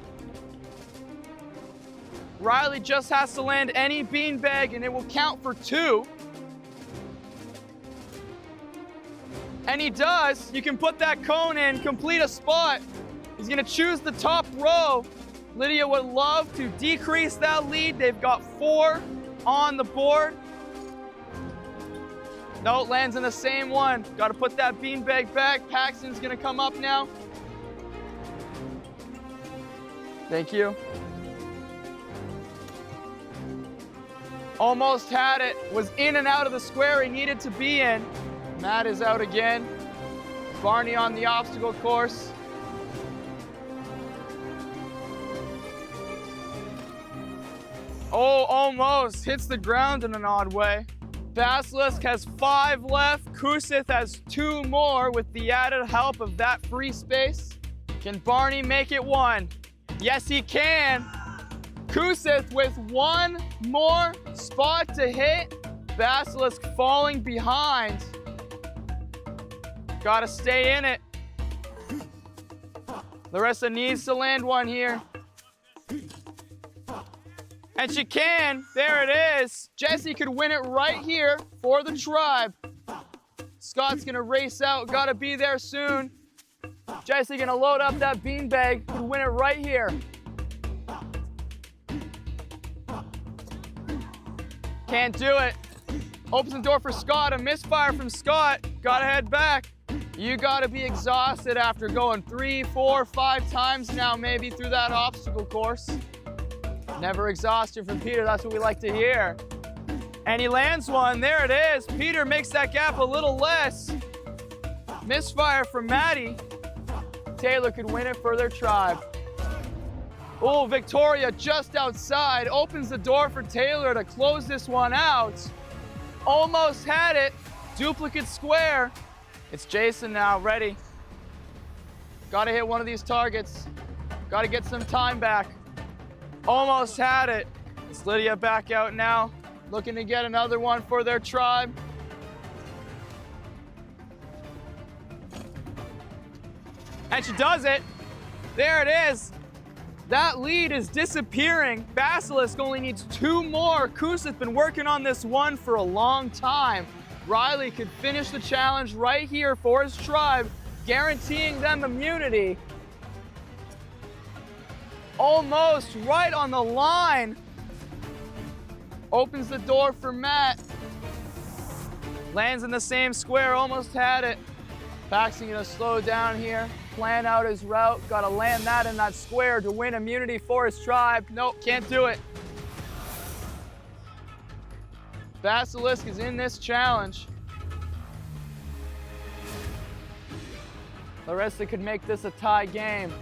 Riley just has to land any beanbag and it will count for 2. And he does. You can put that cone in, complete a spot. He's gonna choose the top row. Lydia would love to decrease that lead. They've got 4 on the board. No, lands in the same one. Got to put that beanbag back. Paxton's gonna come up now. Thank you. Almost had it. Was in and out of the square he needed to be in. Matt is out again. Barney on the obstacle course. Oh, almost. Hits the ground in an odd way. Basilisk has 5 left. Kusith has 2 more with the added help of that free space. Can Barney make it 1? Yes, he can. Kusith with 1 more spot to hit. Basilisk falling behind. Gotta stay in it. Larissa needs to land one here. And she can. There it is. Jesse could win it right here for the tribe. Scott's gonna race out. Gotta be there soon. Jesse gonna load up that beanbag. Could win it right here. Can't do it. Opens the door for Scott. A misfire from Scott. Gotta head back. You gotta be exhausted after going 3, 4, 5 times now maybe through that obstacle course. Never exhausted from Peter, that's what we like to hear. And he lands one, there it is. Peter makes that gap a little less. Misfire from Maddie. Taylor could win it for their tribe. Oh, Victoria just outside, opens the door for Taylor to close this one out. Almost had it, duplicate square. It's Jason now, ready. Gotta hit one of these targets. Gotta get some time back. Almost had it. It's Lydia back out now, looking to get another one for their tribe. And she does it. There it is. That lead is disappearing. Basilisk only needs 2 more. Kusith's been working on this one for a long time. Riley could finish the challenge right here for his tribe, guaranteeing them immunity. Almost right on the line. Opens the door for Matt. Lands in the same square, almost had it. Paxton gonna slow down here, plan out his route. Gotta land that in that square to win immunity for his tribe. Nope, can't do it. Basilisk is in this challenge. Larissa could make this a tie game.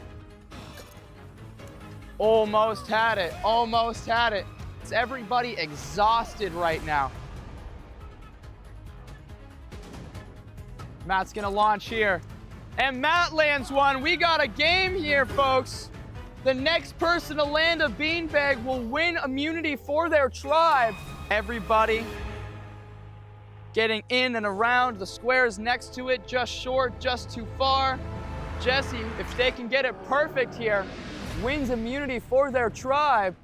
Almost had it, almost had it. It's everybody exhausted right now. Matt's gonna launch here. And Matt lands one. We got a game here, folks. The next person to land a beanbag will win immunity for their tribe. Everybody getting in and around the squares next to it, just short, just too far. Jesse, if they can get it perfect here, wins immunity for their tribe.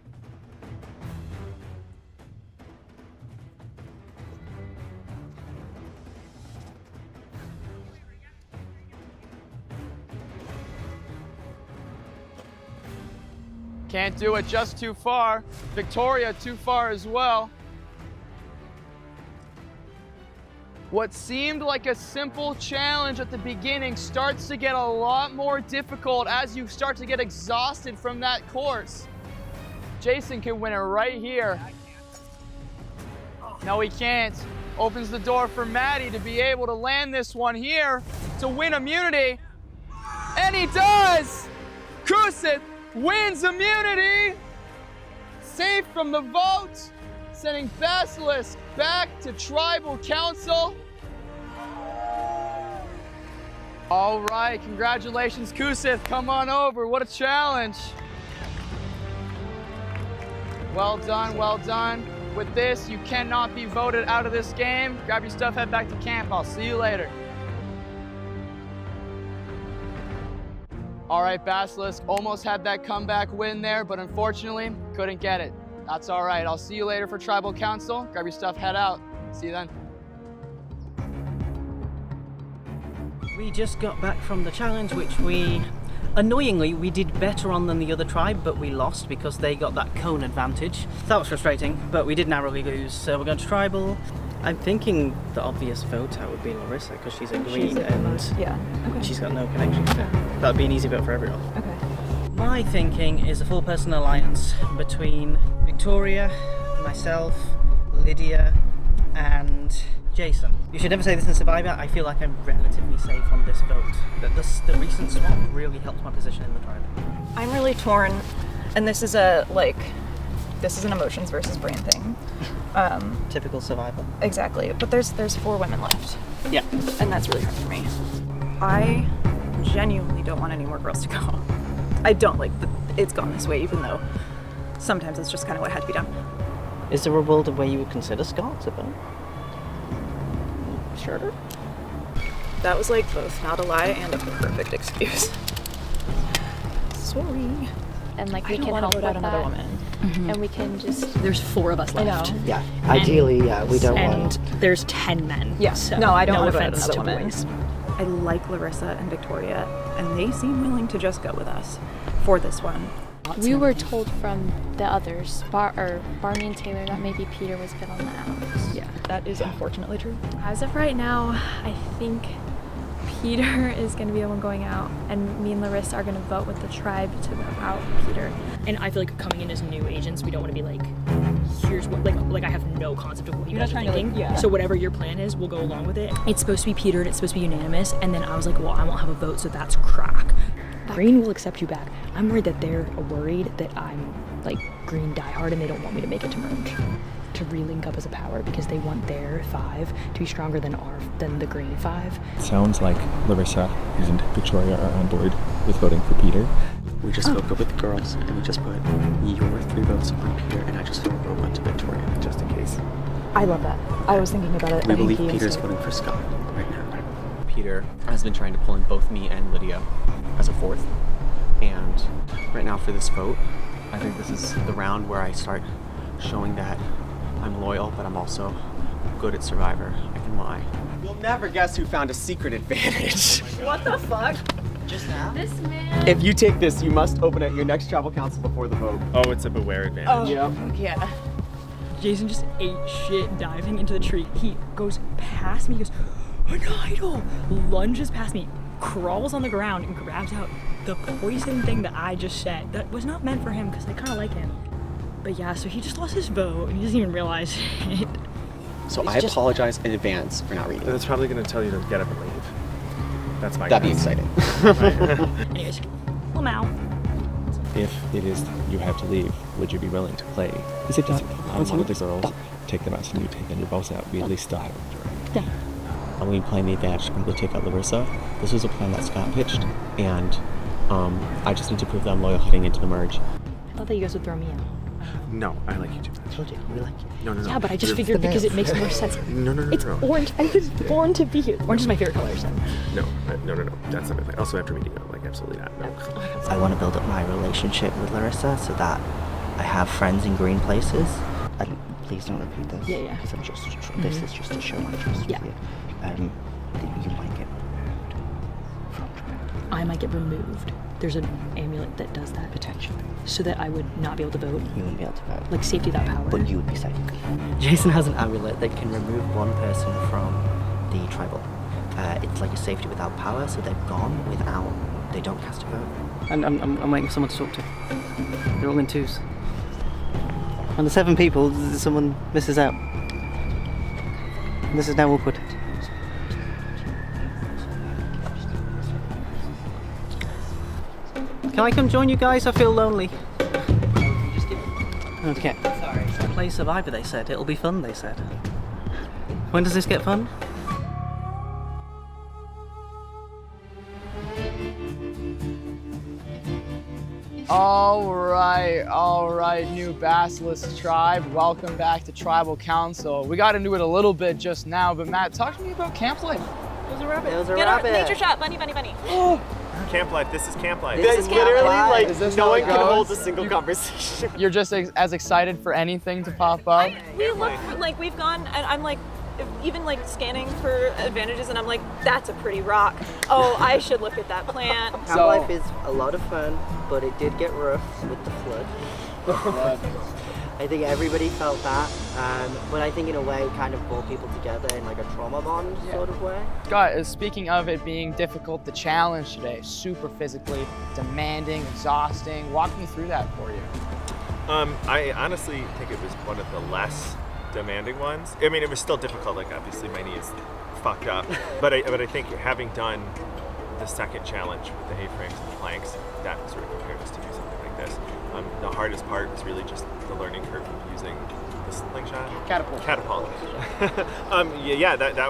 Can't do it, just too far. Victoria too far as well. What seemed like a simple challenge at the beginning starts to get a lot more difficult as you start to get exhausted from that course. Jason can win it right here. No, he can't. Opens the door for Maddie to be able to land this one here to win immunity. And he does! Kusith wins immunity! Safe from the vote, sending Basilisk back to Tribal Council. All right, congratulations, Kusith. Come on over. What a challenge. Well done, well done. With this, you cannot be voted out of this game. Grab your stuff, head back to camp. I'll see you later. All right, Basilisk almost had that comeback win there, but unfortunately, couldn't get it. That's all right. I'll see you later for Tribal Council. Grab your stuff, head out. See you then. We just got back from the challenge, which annoyingly, we did better on than the other tribe, but we lost because they got that cone advantage. That was frustrating, but we did narrowly lose. So we're going to Tribal. I'm thinking the obvious vote out would be Larissa because she's a green and she's got no connection. That would be an easy vote for everyone. Okay. My thinking is a full-person alliance between Victoria, myself, Lydia, and Jason. You should never say this in Survivor. I feel like I'm relatively safe on this vote. The recent swap really helped my position in the tribe. I'm really torn, and this is an emotions versus brain thing. Typical Survivor. Exactly, but there's 4 women left. Yeah. And that's really hard for me. I genuinely don't want any more girls to go. I don't like it's gone this way, even though sometimes it's just kind of what had to be done. Is there a world where you would consider Scott a vote? Sure. That was like both not a lie and a perfect excuse. Sorry. And like I we don't can wanna help vote with out another that. woman. And we can just. There's 4 of us left. I know. Yeah, ideally, yeah, we don't want. And there's 10 men. Yeah. So no, I don't no want to vote out offense another to woman. boys. I like Larissa and Victoria, and they seem willing to just go with us for this one. We were told from the others, Barney and Taylor, that maybe Peter was good on the outs. Yeah, that is unfortunately true. As of right now, I think Peter is going to be the one going out, and me and Larissa are going to vote with the tribe to vote out Peter. And I feel like coming in as new agents, we don't want to be like, here's what, like I have no concept of what you You're guys not are trying to, thinking. like, yeah. So whatever your plan is, we'll go along with it. It's supposed to be Peter and it's supposed to be unanimous. And then I was like, well, I won't have a vote, so that's crack. Green will accept you back. I'm worried that they're worried that I'm like green diehard and they don't want me to make it to merge, to re-link up as a power because they want their 5 to be stronger than the green 5. Sounds like Larissa and Victoria are on board with voting for Peter. We just spoke up with the girls and we just put your 3 votes on Peter and I just threw a vote onto Victoria just in case. I love that. I was thinking about it. We believe Peter's voting for Scott right now. Peter has been trying to pull in both me and Lydia as a 4th. And right now for this vote, I think this is the round where I start showing that I'm loyal, but I'm also good at Survivor. I can lie. You'll never guess who found a secret advantage. What the fuck? Just now? This man. If you take this, you must open at your next Tribal Council before the vote. Oh, it's a beware advantage. Oh, Yep. yeah. Jason just ate shit diving into the tree. He goes past me, he goes, an idol! Lunges past me, crawls on the ground, and grabs out the poison thing that I just said. That was not meant for him, because I kind of like him. But yeah, so he just lost his vote, and he doesn't even realize it. So I apologize in advance for not reading. That's probably going to tell you to get up and leave. That's my That'd be guess. exciting. Anyways, I'm out. If it is you have to leave, would you be willing to play on one of the girls, take them out to mute, and you're both out? We at least still have a Yeah. I'm going to be playing the advantage to completely take out Larissa. This was a plan that Scott pitched, and I just need to prove that I'm loyal heading into the merge. I thought that you guys would throw me out. No, I like you too much. I told you, we like you. No. Yeah, but I just You're- figured because it makes more sense. No. It's orange. I was born to be here. Orange is my favorite color, so. No. That's not my plan. Also, after meeting you, like, absolutely not. No. I want to build up my relationship with Larissa so that I have friends in green places. And please don't repeat this. Yeah. Because I'm just. This is just to show my trust with you. You might get removed from tribe. I might get removed. There's an amulet that does that. Potentially. So that I would not be able to vote. You wouldn't be able to vote. Like safety without power. But you would be safe. Jason has an amulet that can remove one person from the tribal. It's like a safety without power, so they're gone without. They don't cast a vote. And I'm waiting for someone to talk to. They're all in 2s. And the 7 people, someone misses out. This is now awkward. Can I come join you guys? I feel lonely. Okay. Sorry. Play Survivor, they said. It'll be fun, they said. When does this get fun? All right, new Basilisk tribe. Welcome back to Tribal Council. We got into it a little bit just now, but Matt, talk to me about camp life. It was a rabbit. It was a Get rabbit. a nature shot, bunny, bunny, bunny. Camp life. This is camp life. This is Literally, camp like, life. no one can hold a single conversation. You're just as excited for anything to pop up? We look like we've gone, and I'm like, even like scanning for advantages, and I'm like, that's a pretty rock. Oh, I should look at that plant. Camp life is a lot of fun, but it did get rough with the flood. I think everybody felt that, but I think in a way it kind of brought people together in like a trauma bond sort of way. Scott, speaking of it being difficult, the challenge today, super physically demanding, exhausting. Walk me through that for you. I honestly think it was one of the less demanding ones. I mean, it was still difficult. Like, obviously, my knee is fucked up, but I think having done the second challenge with the A-frames and the planks, that sort of prepared us to do something like this. The hardest part was really just the learning curve of using the slingshot. Catapult. That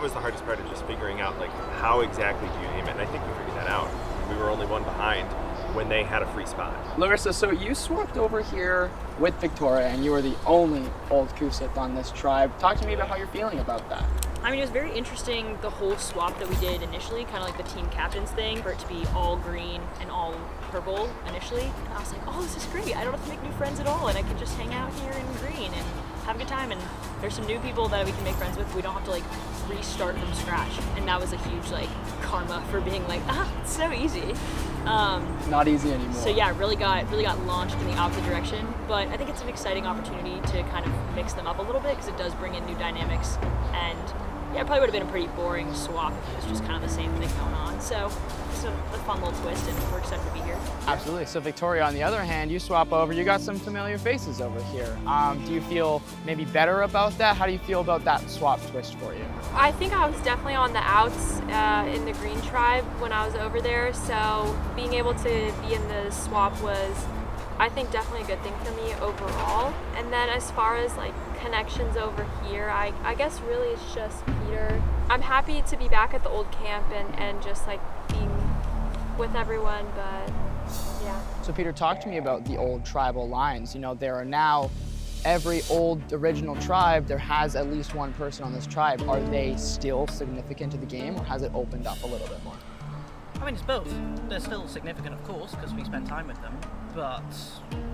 was the hardest part, of just figuring out like how exactly do you aim it. And I think we figured that out. We were only one behind when they had a free spot. Larissa, so you swapped over here with Victoria, and you were the only old Kusith on this tribe. Talk to me about how you're feeling about that. I mean, it was very interesting, the whole swap that we did initially, kind of like the team captains thing, for it to be all green and all purple initially. And I was like, oh, this is great. I don't have to make new friends at all, and I can just hang out here in green and have a good time. And there's some new people that we can make friends with. We don't have to like restart from scratch. And that was a huge like karma for being like, it's so easy. Not easy anymore. So yeah, really got launched in the opposite direction. But I think it's an exciting opportunity to kind of mix them up a little bit, because it does bring in new dynamics. And yeah, it probably would have been a pretty boring swap if it was just kind of the same thing going on. So it's a fun little twist, and we're excited to be here. Absolutely. So Victoria, on the other hand, you swap over, you got some familiar faces over here. Do you feel maybe better about that? How do you feel about that swap twist for you? I think I was definitely on the outs in the Green Tribe when I was over there, so being able to be in the swap was, I think, definitely a good thing for me overall. And then as far as like connections over here, I guess really it's just Peter. I'm happy to be back at the old camp and just like being with everyone, but yeah. So Peter, talk to me about the old tribal lines. You know, there are now, every old original tribe, there has at least one person on this tribe. Are they still significant to the game, or has it opened up a little bit more? I mean, it's both. They're still significant, of course, because we spend time with them. But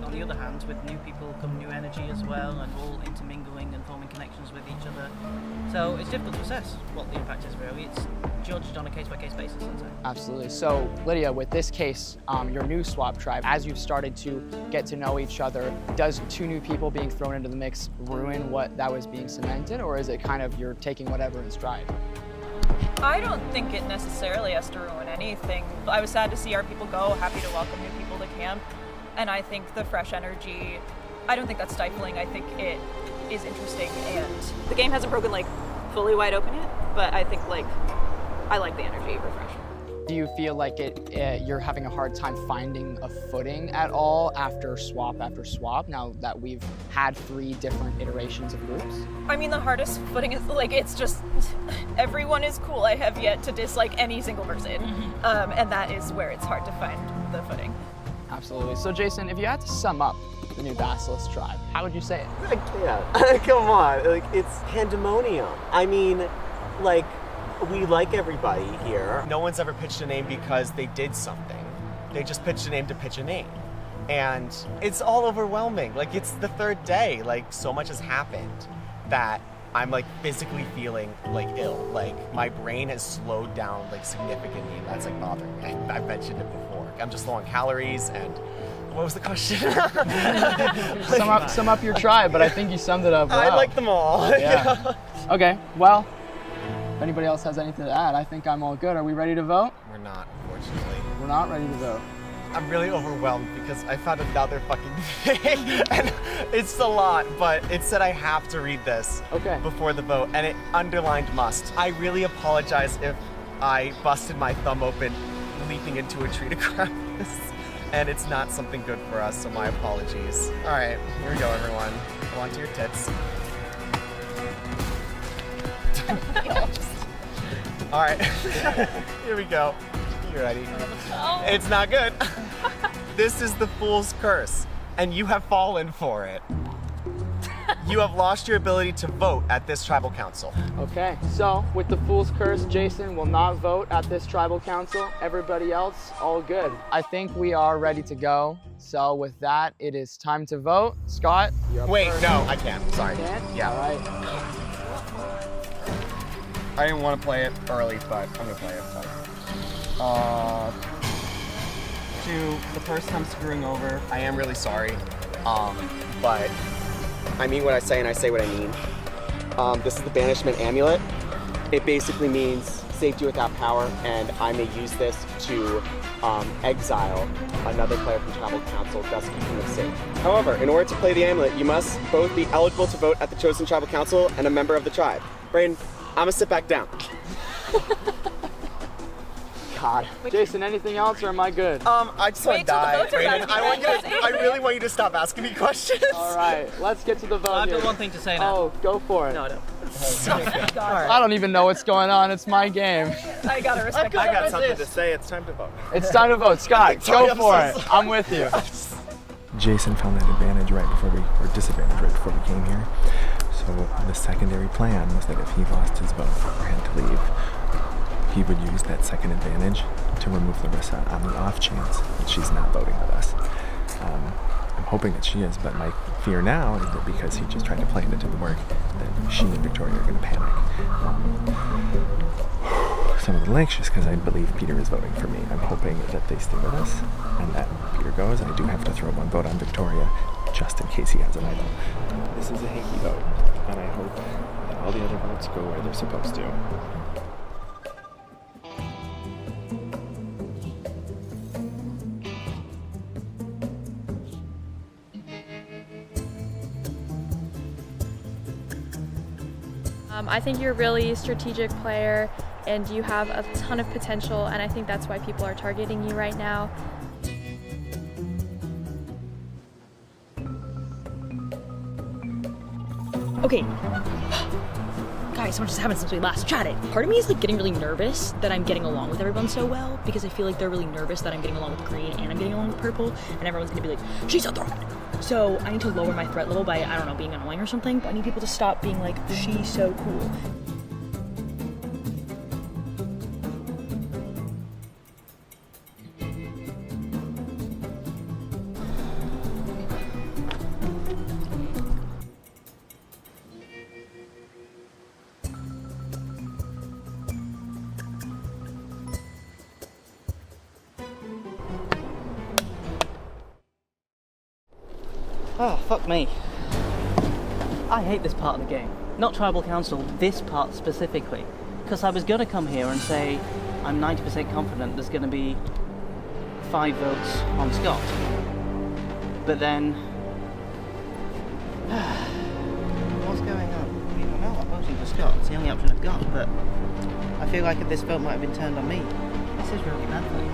on the other hand, with new people come new energy as well, and all intermingling and forming connections with each other. So it's difficult to assess what the impact is really. It's judged on a case-by-case basis, I'd say. Absolutely. So Lydia, with this case, your new swap tribe, as you've started to get to know each other, does two new people being thrown into the mix ruin what that was being cemented, or is it kind of you're taking whatever in stride? I don't think it necessarily has to ruin anything. I was sad to see our people go, happy to welcome new people to camp. And I think the fresh energy, I don't think that's stifling. I think it is interesting, and the game hasn't broken like fully wide open yet, but I think like I like the energy refreshing. Do you feel like you're having a hard time finding a footing at all after swap, now that we've had 3 different iterations of groups? I mean, the hardest footing is like, it's just, everyone is cool. I have yet to dislike any single person. And that is where it's hard to find the footing. Absolutely. So Jason, if you had to sum up the new Basilisk tribe, how would you say it? I can't. Come on. Like, it's pandemonium. I mean, like, we like everybody here. No one's ever pitched a name because they did something. They just pitched a name to pitch a name. And it's all overwhelming. Like, it's the 3rd day. Like, so much has happened that I'm like physically feeling like ill. Like, my brain has slowed down like significantly, and that's like bothering me. I've mentioned it before. I'm just low on calories, and what was the question? Sum up your tribe, but I think you summed it up well. I like them all. Yeah. Okay, well, if anybody else has anything to add, I think I'm all good. Are we ready to vote? We're not, unfortunately. We're not ready to vote. I'm really overwhelmed because I found another fucking thing, and it's a lot, but it said I have to read this before the vote, and it underlined must. I really apologize if I busted my thumb open leaping into a tree to grab this, and it's not something good for us, so my apologies. All right, here we go, everyone. Go on to your tits. All right, here we go. You ready? It's not good. This is the Fool's Curse, and you have fallen for it. You have lost your ability to vote at this tribal council. Okay, so with the Fool's Curse, Jason will not vote at this tribal council. Everybody else, all good. I think we are ready to go. So with that, it is time to vote. Scott, you're up Wait, first. no, I can't. Sorry. Can't? Yeah. All right. I didn't want to play it early, but I'm gonna play it. To the person I'm screwing over, I am really sorry. But I mean what I say and I say what I mean. This is the Banishment Amulet. It basically means safety without power, and I may use this to exile another player from Tribal Council, thus keeping them safe. However, in order to play the amulet, you must both be eligible to vote at the chosen Tribal Council and a member of the tribe. Braden, I'm gonna sit back down. God. Jason, anything else or am I good? I just want to die, Braden. I really want you to stop asking me questions. All right, let's get to the vote. I've here. got one thing to say now. Oh, go for it. No, I don't. I don't even know what's going on. It's my game. I gotta respect I got something to say. It's time to vote. It's time to vote. Scott, go for it. I'm with you. Jason found that advantage right before or disadvantage right before we came here. So the secondary plan was that if he lost his vote or had to leave, he would use that second advantage to remove Larissa on the off chance that she's not voting with us. I'm hoping that she is, but my fear now is that because he just tried to play it into the work, that she and Victoria are going to panic. So I'm a little anxious because I believe Peter is voting for me. I'm hoping that they stay with us and that Peter goes. I do have to throw one vote on Victoria just in case he has an idol. This is a hanky vote, and I hope that all the other votes go where they're supposed to. I think you're a really strategic player and you have a ton of potential, and I think that's why people are targeting you right now. Okay. Guys, so much has happened since we last chatted. Part of me is like getting really nervous that I'm getting along with everyone so well, because I feel like they're really nervous that I'm getting along with green and I'm getting along with purple, and everyone's gonna be like, she's a threat. So I need to lower my threat level by, I don't know, being annoying or something, but I need people to stop being like, she's so cool. Oh, fuck me. I hate this part of the game. Not Tribal Council, this part specifically. Because I was going to come here and say, I'm 90% confident there's going to be 5 votes on Scott. But then... what's going on? I mean, I know I'm voting for Scott, it's the only option I've got, but I feel like if this vote might have been turned on me. This is really bad for me.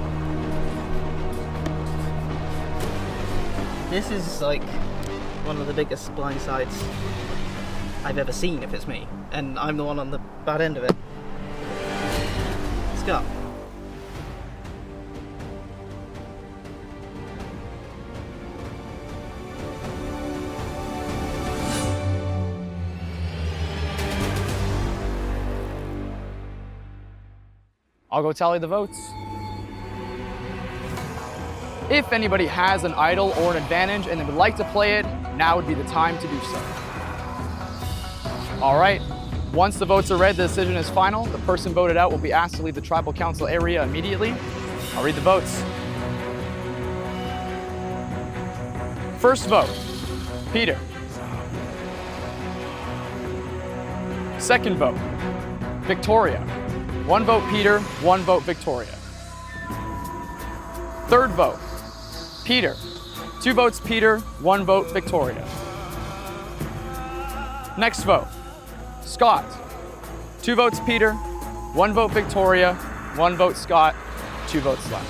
This is like one of the biggest blindsides I've ever seen if it's me, and I'm the one on the bad end of it. Scott. I'll go tally the votes. If anybody has an idol or an advantage and they would like to play it, now would be the time to do so. All right, once the votes are read, the decision is final. The person voted out will be asked to leave the tribal council area immediately. I'll read the votes. First vote, Peter. Second vote, Victoria. 1 vote Peter, 1 vote Victoria. Third vote, Peter. 2 votes Peter, 1 vote Victoria. Next vote, Scott. 2 votes Peter, 1 vote Victoria, 1 vote Scott, 2 votes left.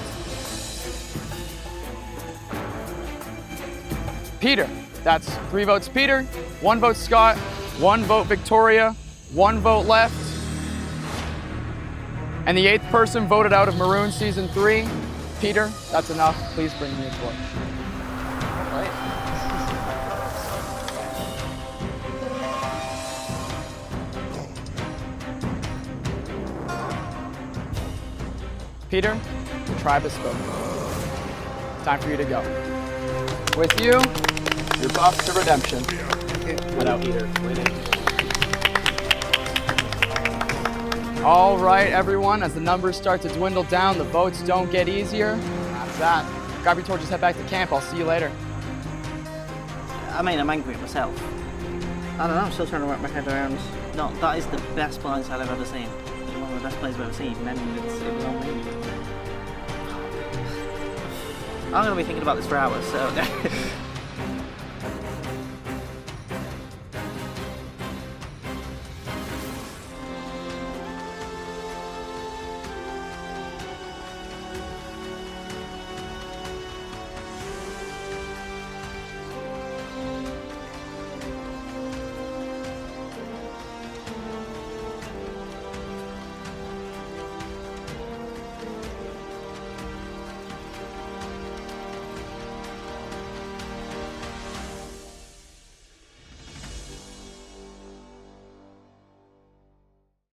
Peter, that's 3 votes Peter, 1 vote Scott, 1 vote Victoria, 1 vote left. And the 8th person voted out of Marooned Season 3. Peter, that's enough. Please bring me a torch. Peter, the tribe has spoken. Time for you to go. With you, your buff to redemption. Without Peter, winning. All right, everyone, as the numbers start to dwindle down, the votes don't get easier. That's that. Grab your torches, head back to camp. I'll see you later. I mean, I'm angry at myself. I don't know, I'm still trying to wrap my head around. No, that is the best blindside I've ever seen. One of the best plays I've ever seen, and then it was on me. I'm going to be thinking about this for hours, so